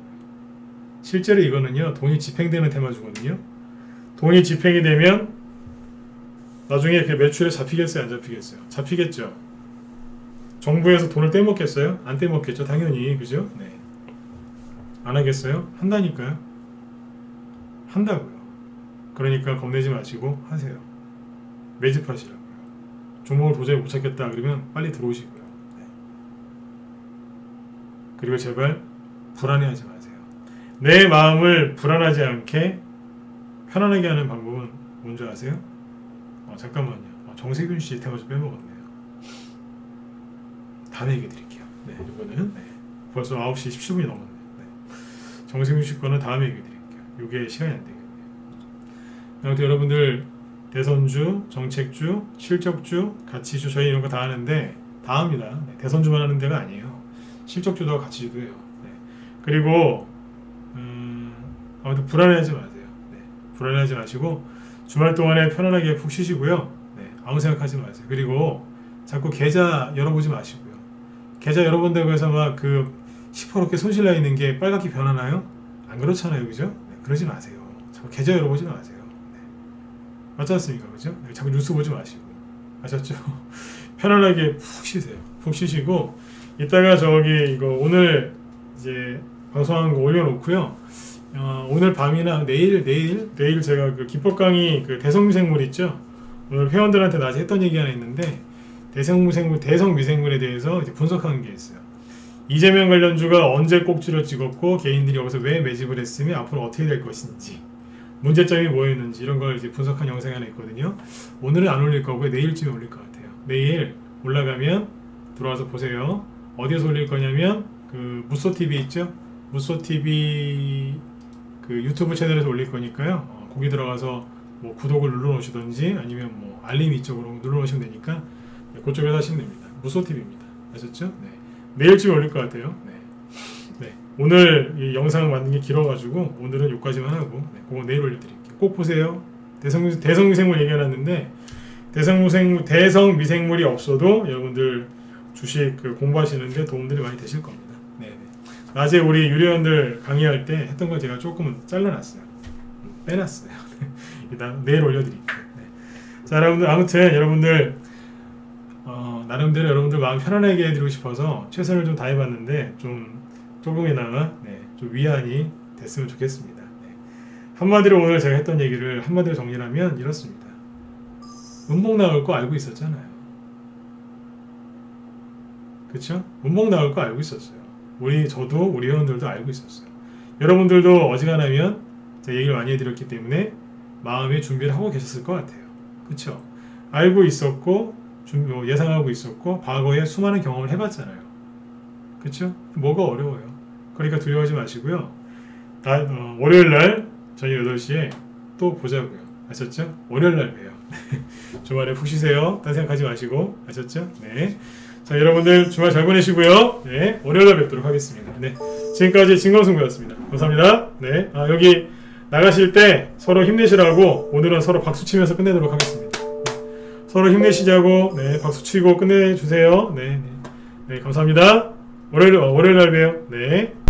실제로 이거는요, 돈이 집행되는 테마주거든요. 돈이 집행이 되면 나중에 이렇게 매출에 잡히겠어요? 안 잡히겠어요? 잡히겠죠. 정부에서 돈을 떼먹겠어요? 안 떼먹겠죠. 당연히. 그죠? 네. 안 하겠어요? 한다니까요. 한다고요. 그러니까 겁내지 마시고 하세요. 매집하시라고요. 종목을 도저히 못 찾겠다 그러면 빨리 들어오시고요. 네. 그리고 제발 불안해하지 마세요. 내 마음을 불안하지 않게 편안하게 하는 방법은 뭔지 아세요? 잠깐만요. 정세균 씨 테마 좀 빼먹었네요. 다음에 얘기 드릴게요. 네, 이거는 네. 벌써 9시 17분이 넘었네요. 네. 정세균 씨 거는 다음에 얘기 드릴게요. 이게 시간이 안 되겠네요. 아무튼 여러분들 대선주, 정책주, 실적주, 가치주 저희 이런 거 다 하는데 다 합니다. 네, 대선주만 하는 데가 아니에요. 실적주도 가치주도 해요. 네. 그리고 아무튼 불안해하지 마세요. 네. 불안해하지 마시고 주말 동안에 편안하게 푹 쉬시고요. 네. 아무 생각하지 마세요. 그리고 자꾸 계좌 열어보지 마시고요. 계좌 열어본다고 해서 막 그 시퍼렇게 손실나 있는 게 빨갛게 변하나요? 안 그렇잖아요. 그죠? 네. 그러지 마세요. 자꾸 계좌 열어보지 마세요. 네. 맞지 않습니까? 그죠? 네. 자꾸 뉴스 보지 마시고. 아셨죠? 편안하게 푹 쉬세요. 푹 쉬시고 이따가 저기 이거 오늘 이제 방송한 거 올려놓고요. 오늘 밤이나 내일 제가 그 기법 강의 그 대성미생물 있죠. 오늘 회원들한테 낮에 했던 얘기 하나 있는데 대성미생물에 대해서 이제 분석하는 게 있어요. 이재명 관련주가 언제 꼭지를 찍었고 개인들이 여기서 왜 매집을 했으며 앞으로 어떻게 될 것인지 문제점이 뭐였는지 이런 걸 이제 분석한 영상이 하나 있거든요. 오늘은 안 올릴 거고요. 내일쯤에 올릴 것 같아요. 내일 올라가면 들어와서 보세요. 어디에서 올릴 거냐면 그 무쏘TV 있죠? 무쏘TV 그 유튜브 채널에서 올릴 거니까요. 거기 들어가서 뭐 구독을 눌러 놓으시던지 아니면 뭐 알림 이쪽으로 눌러 놓으시면 되니까 네, 그쪽에서 하시면 됩니다. 무쏘TV입니다. 아셨죠? 네. 내일쯤에 올릴 것 같아요. 네. 네. 오늘 이 영상 만든 게 길어가지고 오늘은 여기까지만 하고 네, 그거 내일 올려드릴게요. 꼭 보세요. 대성미생물 얘기해놨는데 대성미생물이 없어도 여러분들 주식 그 공부하시는데 도움들이 많이 되실 겁니다. 네네. 낮에 우리 유료원들 강의할 때 했던 걸 제가 조금은 잘라놨어요. 빼놨어요. 일단 내일 올려드릴게요. 네. 자, 여러분들 아무튼 여러분들 나름대로 여러분들 마음 편안하게 해드리고 싶어서 최선을 좀 다해봤는데 조금이나마 네, 좀 위안이 됐으면 좋겠습니다. 네. 한마디로 오늘 제가 했던 얘기를 한마디로 정리하면 이렇습니다. 문복 나올 거 알고 있었잖아요. 그쵸? 문복 나올 거 알고 있었어요. 저도 우리 회원들도 알고 있었어요. 여러분들도 어지간하면 제가 얘기를 많이 해드렸기 때문에 마음의 준비를 하고 계셨을 것 같아요. 그쵸? 알고 있었고 예상하고 있었고 과거에 수많은 경험을 해봤잖아요. 그쵸? 뭐가 어려워요. 그러니까 두려워하지 마시고요. 월요일날 저녁 8시에 또 보자고요. 아셨죠? 월요일날 봬요. 주말에 푹 쉬세요. 딴 생각하지 마시고 아셨죠? 네. 자, 여러분들 주말 잘 보내시고요. 네, 월요일날 뵙도록 하겠습니다. 네, 지금까지 진건승부였습니다. 감사합니다. 네, 여기 나가실 때 서로 힘내시라고 오늘은 서로 박수 치면서 끝내도록 하겠습니다. 네, 서로 힘내시자고 네, 박수 치고 끝내주세요. 네, 네, 네, 감사합니다. 월요일 날 봬요. 네.